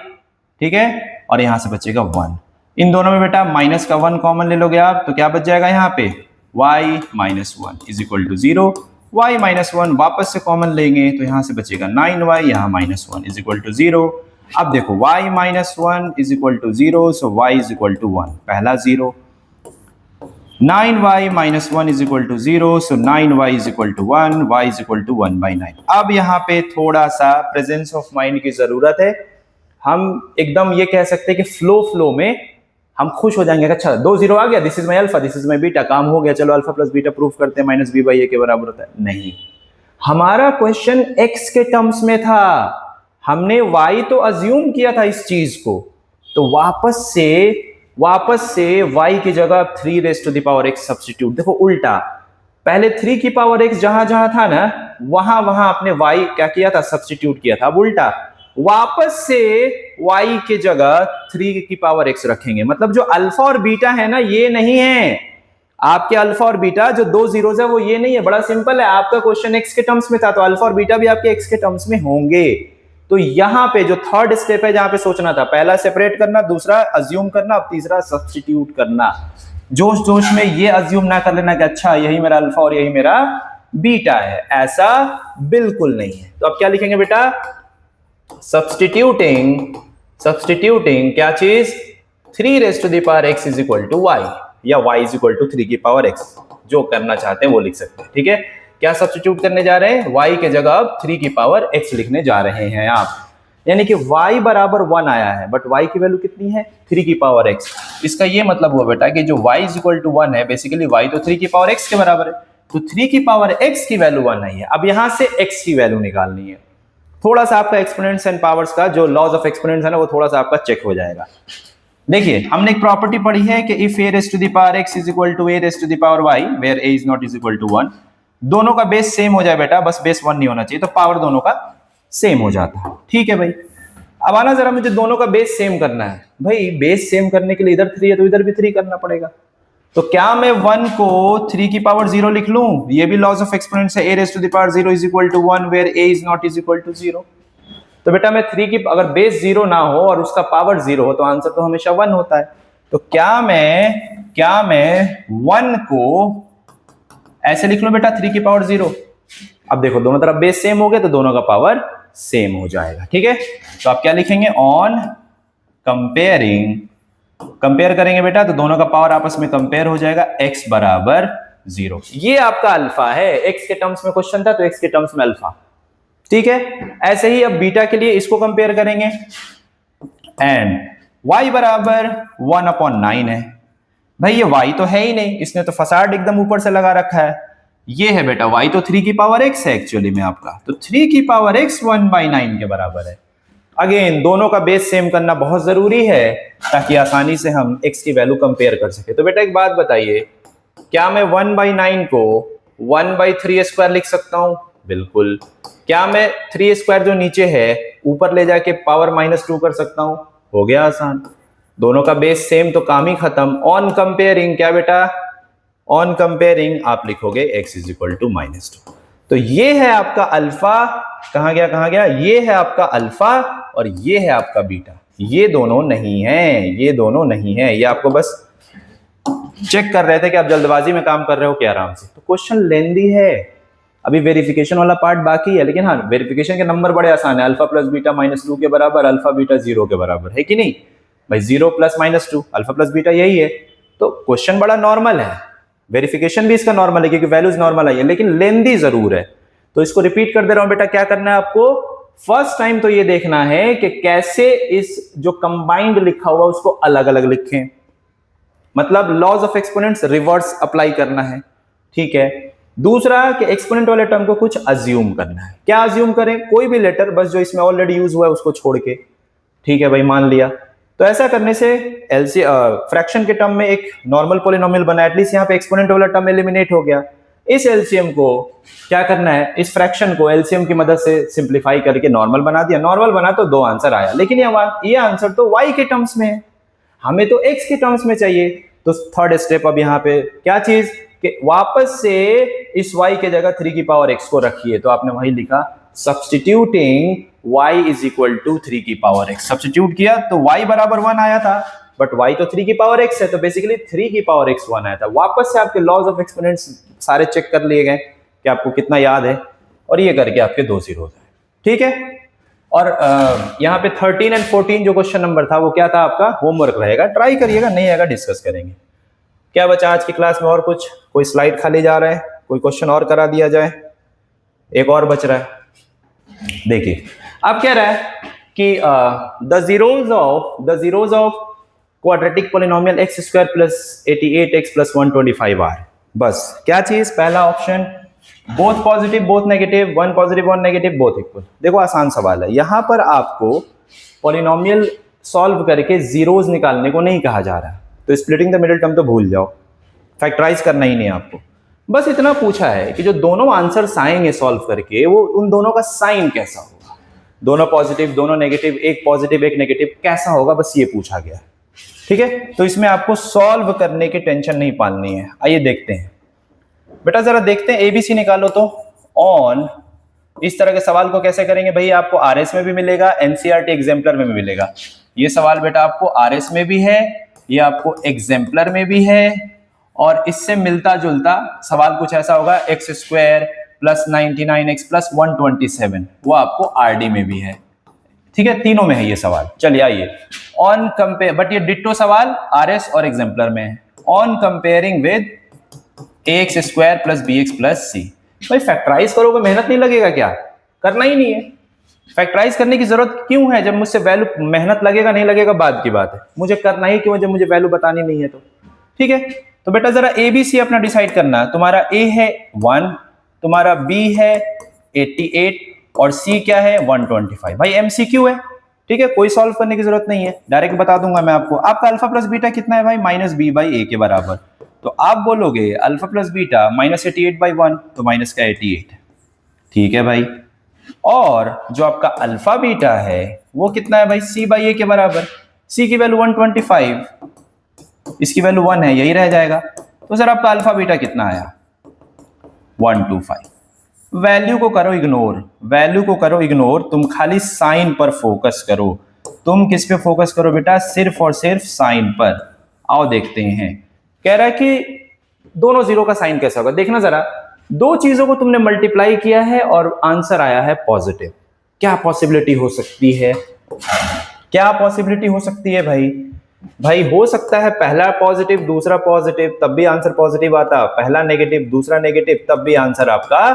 ठीक है, और यहां से बचेगा 1। इन दोनों में बेटा माइनस का 1 कॉमन ले लोगे आप तो क्या बच जाएगा यहाँ पे y -1 is equal to 0। y -1 वापस से कॉमन लेंगे तो यहां से बचेगा 9y, यहाँ -1 इज इक्वल टू 0। अब देखो y -1 is equal to 0, so y is equal to 1, पहला 0। 9y -1 is equal to 0, so 9y is equal to 1, y is equal to 1/9। अब यहाँ पे थोड़ा सा प्रेजेंस ऑफ माइंड की जरूरत है। हम एकदम ये कह सकते हैं कि फ्लो में हम खुश हो जाएंगे, अच्छा 2 0 आ गया, this is my alpha, this is my beta, काम हो गया, चलो अल्फा प्लस बीटा प्रूफ करते हैं -b/a के बराबर होता है। नहीं, हमारा क्वेश्चन x के टर्म्स में था, हमने y तो अज्यूम किया था इस चीज को, तो वापस से y की जगह 3 x सब्स्टिट्यूट। देखो उल्टा, पहले 3 की पावर x जहां जहां था ना, वहां आपने y क्या किया था, सब्स्टिट्यूट किया था। अब उल्टा वापस से y की जगह 3 की पावर x रखेंगे। मतलब जो अल्फा और बीटा है ना, ये नहीं है आपके अल्फा और बीटा, जो 2 जीरोस है वो ये नहीं है। बड़ा सिंपल है, आपका क्वेश्चन x के टर्म्स में था तो अल्फा और बीटा भी आपके x के टर्म्स में होंगे। तो यहां पे जो थर्ड स्टेप है जहां पे सोचना था, पहला सेपरेट करना, दूसरा अज्यूम करना, अब तीसरा सब्स्टिट्यूट करना। जोश जोश में ये अज्यूम ना कर लेना कि अच्छा यही मेरा अल्फा और यही मेरा बीटा है, ऐसा बिल्कुल नहीं है। तो अब क्या लिखेंगे बेटा, सब्स्टिट्यूटिंग क्या चीज, 3 x is equal to y, या y इज इक्वल टू 3 की पावर x, जो करना चाहते हैं वो लिख सकते हैं। ठीक है, क्या सब्स्टिट्यूट करने जा रहे हैं, y के जगह अब 3 की पावर x लिखने जा रहे हैं आप। यानी कि y बराबर 1 आया है, बट y की वैल्यू कितनी है, 3 की पावर x। इसका ये मतलब हुआ बेटा कि जो y इज इक्वल टू 1 है, बेसिकली y तो 3 की पावर x के बराबर है, तो 3 की पावर x की वैल्यू 1 आई है। अब यहां से x की वैल्यू निकालनी है। थोड़ा सा आपका एक्सपोनेंट्स एंड पावर्स का जो लॉज ऑफ एक्सपोनेंट्स है ना, वो थोड़ा सा आपका चेक हो जाएगा। देखिए हमने एक प्रॉपर्टी पढ़ी है कि if a raised to the power x is equal to a raised to the power y where a is not is equal to 1, दोनों का बेस सेम हो जाए बेटा, बस बेस 1 नहीं होना चाहिए, तो पावर दोनों का सेम हो जाता है। ठीक है भाई, अब आना जरा, मुझे दोनों का बेस सेम करना है। भाई बेस सेम करने के लिए इधर 3 है तो इधर भी 3 करना पड़ेगा। तो क्या मैं 1 को 3 की पावर 0 लिख लूं, ये भी लॉज ऑफ एक्सपोनेंट्स है, a raised to the power 0 is equal to 1 where a is not is equal to 0। तो बेटा मैं 3 की, अगर बेस 0 ना हो और उसका पावर 0 हो तो आंसर तो हमेशा 1 होता है। तो क्या मैं 1 को ऐसे लिख लूं बेटा, 3 की पावर 0। अब देखो दोनों तरफ बेस सेम हो गए तो दोनों का पावर सेम हो जाएगा। ठीक है, तो आप क्या लिखेंगे, ऑन कंपेयर करेंगे बेटा, तो दोनों का पावर आपस में कंपेयर हो जाएगा, x बराबर 0। ये आपका अल्फा है, x के टर्म्स में क्वेश्चन था तो x के टर्म्स में अल्फा। ठीक है, ऐसे ही अब बीटा के लिए इसको कंपेयर करेंगे, एंड y बराबर 1/9 है। भाई ये y तो है ही नहीं, इसने तो फसाड एकदम ऊपर से लगा रखा है। ये है बेटा y तो 3 की पावर x है एक्चुअली में आपका, तो 3 की पावर x 1/9 के बराबर है। अगेन दोनों का बेस सेम करना बहुत जरूरी है ताकि आसानी से हम x की वैल्यू कंपेयर कर सके। तो बेटा एक बात बताइए, क्या मैं 1/9 को 1/3² लिख सकता हूं? बिल्कुल। क्या मैं 3² जो नीचे है ऊपर ले जाके पावर -2 कर सकता हूं? हो गया आसान। दोनों का बेस सेम तो काम ही खत्म। ऑन कंपेयरिंग क्या बेटा, ऑन कंपेयरिंग आप लिखोगे x इज इक्वल टू -2। तो ये है आपका अल्फा, कहां गया, ये है आपका अल्फा और ये है आपका बीटा। ये दोनों नहीं है, ये आपको बस चेक कर रहे थे कि आप जल्दबाजी में काम कर रहे हो कि आराम से। तो क्वेश्चन लेंदी है, अभी वेरिफिकेशन वाला पार्ट बाकी है, लेकिन हाँ वेरिफिकेशन के नंबर बड़े आसान है। अल्फा प्लस बीटा -2 के बराबर, अल्फा बीटा 0 के बराबर है कि नहीं भाई, 0 प्लस -2 अल्फा प्लस बीटा यही है। तो क्वेश्चन बड़ा नॉर्मल है, वेरिफिकेशन भी इसका नॉर्मल है क्योंकि वैल्यूज नॉर्मल आई है, लेकिन लेंदी जरूर है। तो इसको रिपीट कर दे रहा हूं बेटा, क्या करना है आपको, फर्स्ट टाइम तो ये देखना है कि कैसे इस जो कंबाइंड लिखा हुआ उसको अलग अलग लिखें, मतलब laws of exponents reverse apply करना है। ठीक है, दूसरा कि एक्सपोनेंट वाले टर्म को कुछ अज्यूम करना है। क्या अज्यूम करें, कोई भी लेटर, बस जो इसमें ऑलरेडी यूज हुआ है उसको छोड़ के। ठीक है भाई, मान लिया तो ऐसा करने से एलसी फ्रैक्शन के टर्म में एक नॉर्मल पॉलिनोमियल बना, एटलीस्ट यहाँ पे एक्सपोनेंट वाला टर्म एलिमिनेट हो गया। इस एलसीएम को क्या करना है, इस फ्रैक्शन को एलसीएम की मदद से सिंप्लीफाई करके नॉर्मल बना दिया। नॉर्मल बना तो 2 आंसर आया, लेकिन ये आंसर तो y के टर्म्स में है, हमें तो x के टर्म्स में चाहिए। तो थर्ड स्टेप अब यहाँ पे क्या चीज कि वापस से इस y के जगह 3 की पावर x को रखिए। तो आपने वही लिखा substituting y is equal to 3 की पावर x। सब्स्टिट्यूट किया तो y बराबर 1 आया था, बट y तो 3 की पावर x है, तो बेसिकली 3 की पावर x 1 आया था। वापस से आपके लॉज ऑफ एक्सपोनेंट्स सारे चेक कर लिए गए कि आपको कितना याद है, और ये करके आपके 2 जीरोस हैं, ठीक है। और यहाँ पे 13 और 14 जो क्वेश्चन नंबर था वो क्या था आपका, होमवर्क रहेगा, ट्राई करिएगा, नहीं आएगा डिस्कस करेंगे। क्या बचा आज की क्लास में, और कुछ, कोई स्लाइड खाली जा रहा है, कोई क्वेश्चन और करा दिया जाए, एक और बच रहा है। देखिए अब कह रहा है कि the zeros of quadratic polynomial x square plus 88x plus 125 are. बस क्या चीज, पहला option both positive both negative, 1 positive 1 negative both equal. देखो आसान सवाल है, यहां पर आपको पॉलिनोमियल सॉल्व करके जीरोज निकालने को नहीं कहा जा रहा है, तो स्प्लिटिंग द मिडिल टर्म तो भूल जाओ, फैक्टराइज करना ही नहीं आपको। बस इतना पूछा है कि जो दोनों आंसर्स आएंगे सॉल्व करके, वो उन दोनों का साइन कैसा होगा, दोनों पॉजिटिव दोनों नेगेटिव, एक पॉजिटिव एक नेगेटिव, कैसा होगा, बस ये पूछा गया, ठीक है। तो इसमें आपको सॉल्व करने की टेंशन नहीं पालनी है। आइए देखते हैं बेटा, जरा देखते हैं एबीसी निकालो। तो ऑन इस तरह के सवाल को कैसे करेंगे भाई, आपको आरएस में भी मिलेगा, एनसीईआरटी एग्जाम्पलर में भी मिलेगा। ये सवाल बेटा आपको आरएस में भी है, ये आपको एग्जाम्पलर में भी है, और इससे मिलता जुलता सवाल कुछ ऐसा होगा, x square plus 99x plus 127, वो आपको आरडी में भी है, ठीक है, तीनों में है ये सवाल। चलिए आइए ऑन कंपेयर, बट ये डिट्टो सवाल आरएस और एग्जाम्पलर में है। On comparing with ax square plus bx plus C. भाई फैक्टराइज करोगे मेहनत नहीं लगेगा क्या, करना ही नहीं है, फैक्टराइज करने की जरूरत क्यों है, जब मुझसे वैल्यू मेहनत लगेगा नहीं लगेगा बाद की बात है, मुझे करना ही क्यों जब मुझे वैल्यू बतानी नहीं है तो, ठीक है। तो बेटा जरा ए बी सी अपना डिसाइड करना, तुम्हारा ए है 1, तुम्हारा बी है 88 और सी क्या है 125। भाई एमसीक्यू है, ठीक है, कोई सॉल्व करने की जरूरत नहीं है, डायरेक्ट बता दूंगा मैं आपको। आपका अल्फा प्लस बीटा कितना है भाई, माइनस बी बाई ए के बराबर। तो आप बोलोगे अल्फा प्लस बीटा माइनस 88/1, तो माइनस का 88, ठीक है भाई। और जो आपका अल्फा बीटा है वो कितना है भाई, सी बाई ए के बराबर। सी की वैल्यू 125, इसकी वैल्यू 1 है, यही रह जाएगा। तो सर आपका अल्फा बीटा कितना आया 125। वैल्यू को करो इग्नोर, वैल्यू को करो इग्नोर, तुम खाली साइन पर फोकस करो। तुम किस पे फोकस करो बेटा, सिर्फ और सिर्फ साइन पर। आओ देखते हैं, कह रहा है कि दोनों जीरो का साइन कैसा होगा। देखना जरा, दो चीजों को तुमने मल्टीप्लाई किया है और आंसर आया है पॉजिटिव, क्या पॉसिबिलिटी हो सकती है, क्या पॉसिबिलिटी हो सकती है भाई। भाई हो सकता है पहला पॉजिटिव दूसरा पॉजिटिव तब भी आंसर पॉजिटिव आता, पहला नेगेटिव दूसरा नेगेटिव तब भी आंसर आपका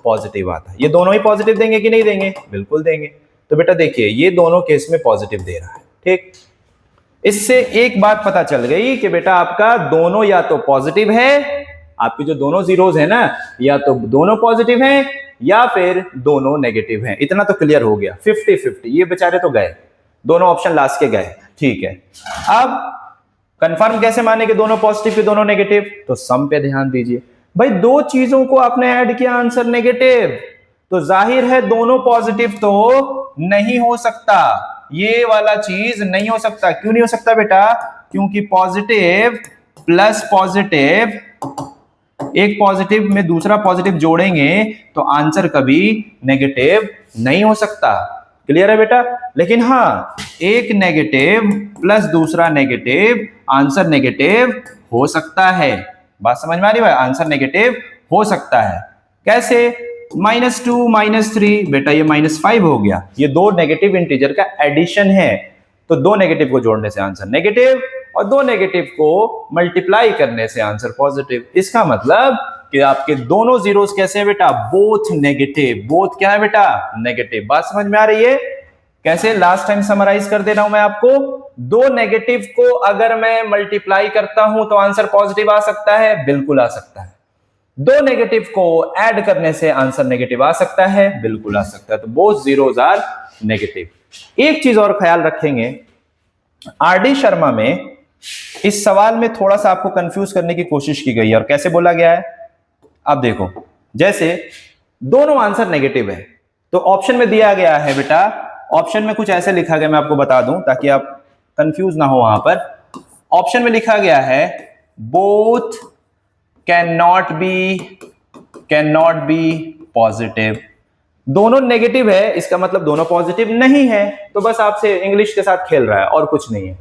पॉजिटिव आता। ये दोनों ही पॉजिटिव देंगे कि नहीं देंगे, बिल्कुल देंगे। तो बेटा देखिए ये दोनों केस में पॉजिटिव दे रहा है, ठीक। इससे एक बात पता चल गई कि बेटा आपका दोनों या तो पॉजिटिव है, आपके जो दोनों जीरोस है ना, या तो दोनों पॉजिटिव हैं या फिर दोनों नेगेटिव हैं। इतना तो क्लियर हो गया, 50-50। ये बेचारे तो गए, दोनों ऑप्शन लास्ट के गए, ठीक है। अब कंफर्म कैसे माने कि दोनों पॉजिटिव के दोनों नेगेटिव, तो सम पे ध्यान दीजिए। भाई दो चीजों को आपने ऐड किया, आंसर नेगेटिव, तो जाहिर है दोनों पॉजिटिव तो नहीं हो सकता, ये वाला चीज नहीं हो सकता। क्यों नहीं हो सकता बेटा, क्योंकि पॉजिटिव प्लस पॉजिटिव, एक पॉजिटिव में दूसरा पॉजिटिव जोड़ेंगे तो आंसर कभी नेगेटिव नहीं हो सकता। क्लियर है बेटा। लेकिन हाँ, एक नेगेटिव प्लस दूसरा नेगेटिव, आंसर नेगेटिव हो सकता है। बात समझ में आ रही है, आंसर नेगेटिव हो सकता है। कैसे, -2 -3, बेटा ये -5 हो गया। ये दो नेगेटिव इंटीजर का एडिशन है, तो दो नेगेटिव को जोड़ने से आंसर नेगेटिव और दो नेगेटिव को मल्टीप्लाई करने से आंसर पॉजिटिव। इसका मतलब कि आपके दोनों जीरोस कैसे है बेटा, बोथ नेगेटिव। बोथ क्या है बेटा, नेगेटिव। बात समझ में आ रही है। कैसे, लास्ट टाइम समराइज कर दे रहा हूं मैं आपको, दो नेगेटिव को अगर मैं मल्टीप्लाई करता हूं तो आंसर पॉजिटिव आ सकता है, बिल्कुल आ सकता है। दो नेगेटिव को ऐड करने से आंसर नेगेटिव आ सकता है, बिल्कुल आ सकता है। तो बोथ जीरोस आर नेगेटिव। एक चीज और ख्याल रखेंगे आरडी शर्मा में इस सवाल में थोड़ा सा आपको कंफ्यूज करने की कोशिश की गई है। और कैसे बोला गया है, अब देखो, जैसे दोनों आंसर नेगेटिव है तो ऑप्शन में दिया गया है बेटा, ऑप्शन में कुछ ऐसे लिखा गया, मैं आपको बता दूं ताकि आप कंफ्यूज ना हो। वहां पर ऑप्शन में लिखा गया है both can not be positive. दोनों नेगेटिव है, इसका मतलब दोनों पॉजिटिव नहीं है। तो बस आपसे इंग्लिश के साथ खेल रहा है और कुछ नहीं है।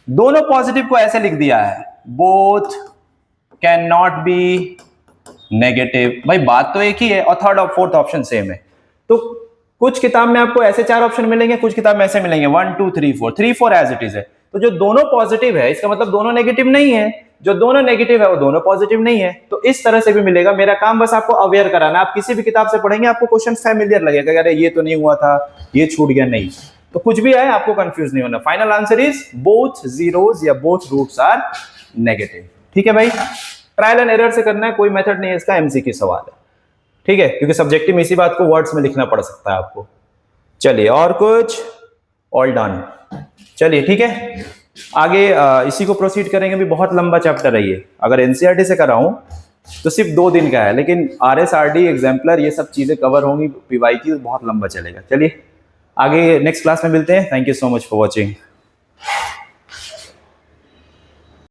दोनों पॉजिटिव को ऐसे लिख दिया है, both can not be negative. भाई बात तो एक ही है और थर्ड और फोर्थ ऑप्शन सेम है। तो कुछ किताब में आपको ऐसे 4 ऑप्शन मिलेंगे, कुछ किताब में ऐसे मिलेंगे 1 2 3 4, 3 4 एज इट इज है। तो जो दोनों पॉजिटिव है इसका मतलब दोनों नेगेटिव नहीं है, जो दोनों नेगेटिव है वो दोनों पॉजिटिव नहीं है। तो इस तरह से भी मिलेगा। मेरा काम बस आपको अवेयर कराना। आप किसी भी किताब से पढ़ेंगे आपको क्वेश्चन फैमिलियर लगेगा, अरे ये तो नहीं हुआ था, ये छूट गया, नहीं। तो कुछ भी आए आपको कंफ्यूज नहीं होना। Final answer is both zeros या बोथ रूट्स आर नेगेटिव। ठीक है भाई, ट्रायल एंड एरर से करना है, कोई मेथड नहीं है इसका, एमसीक्यू सवाल है। ठीक है, क्योंकि सब्जेक्टिव में इसी बात को वर्ड्स में लिखना पड़ सकता है आपको। चलिए और कुछ, ऑल डन। चलिए ठीक है, आगे इसी को प्रोसीड करेंगे। भी बहुत लंबा चैप्टर है ये, अगर एनसीईआरटी से कराऊं तो सिर्फ 2 दिन का है, लेकिन आरएसआरडी एग्जाम्पलर ये सब चीजें कवर होंगी, पीवाईक्यू बहुत लंबा चलेगा। चलिए आगे नेक्स्ट क्लास में मिलते हैं। Thank you so much for watching.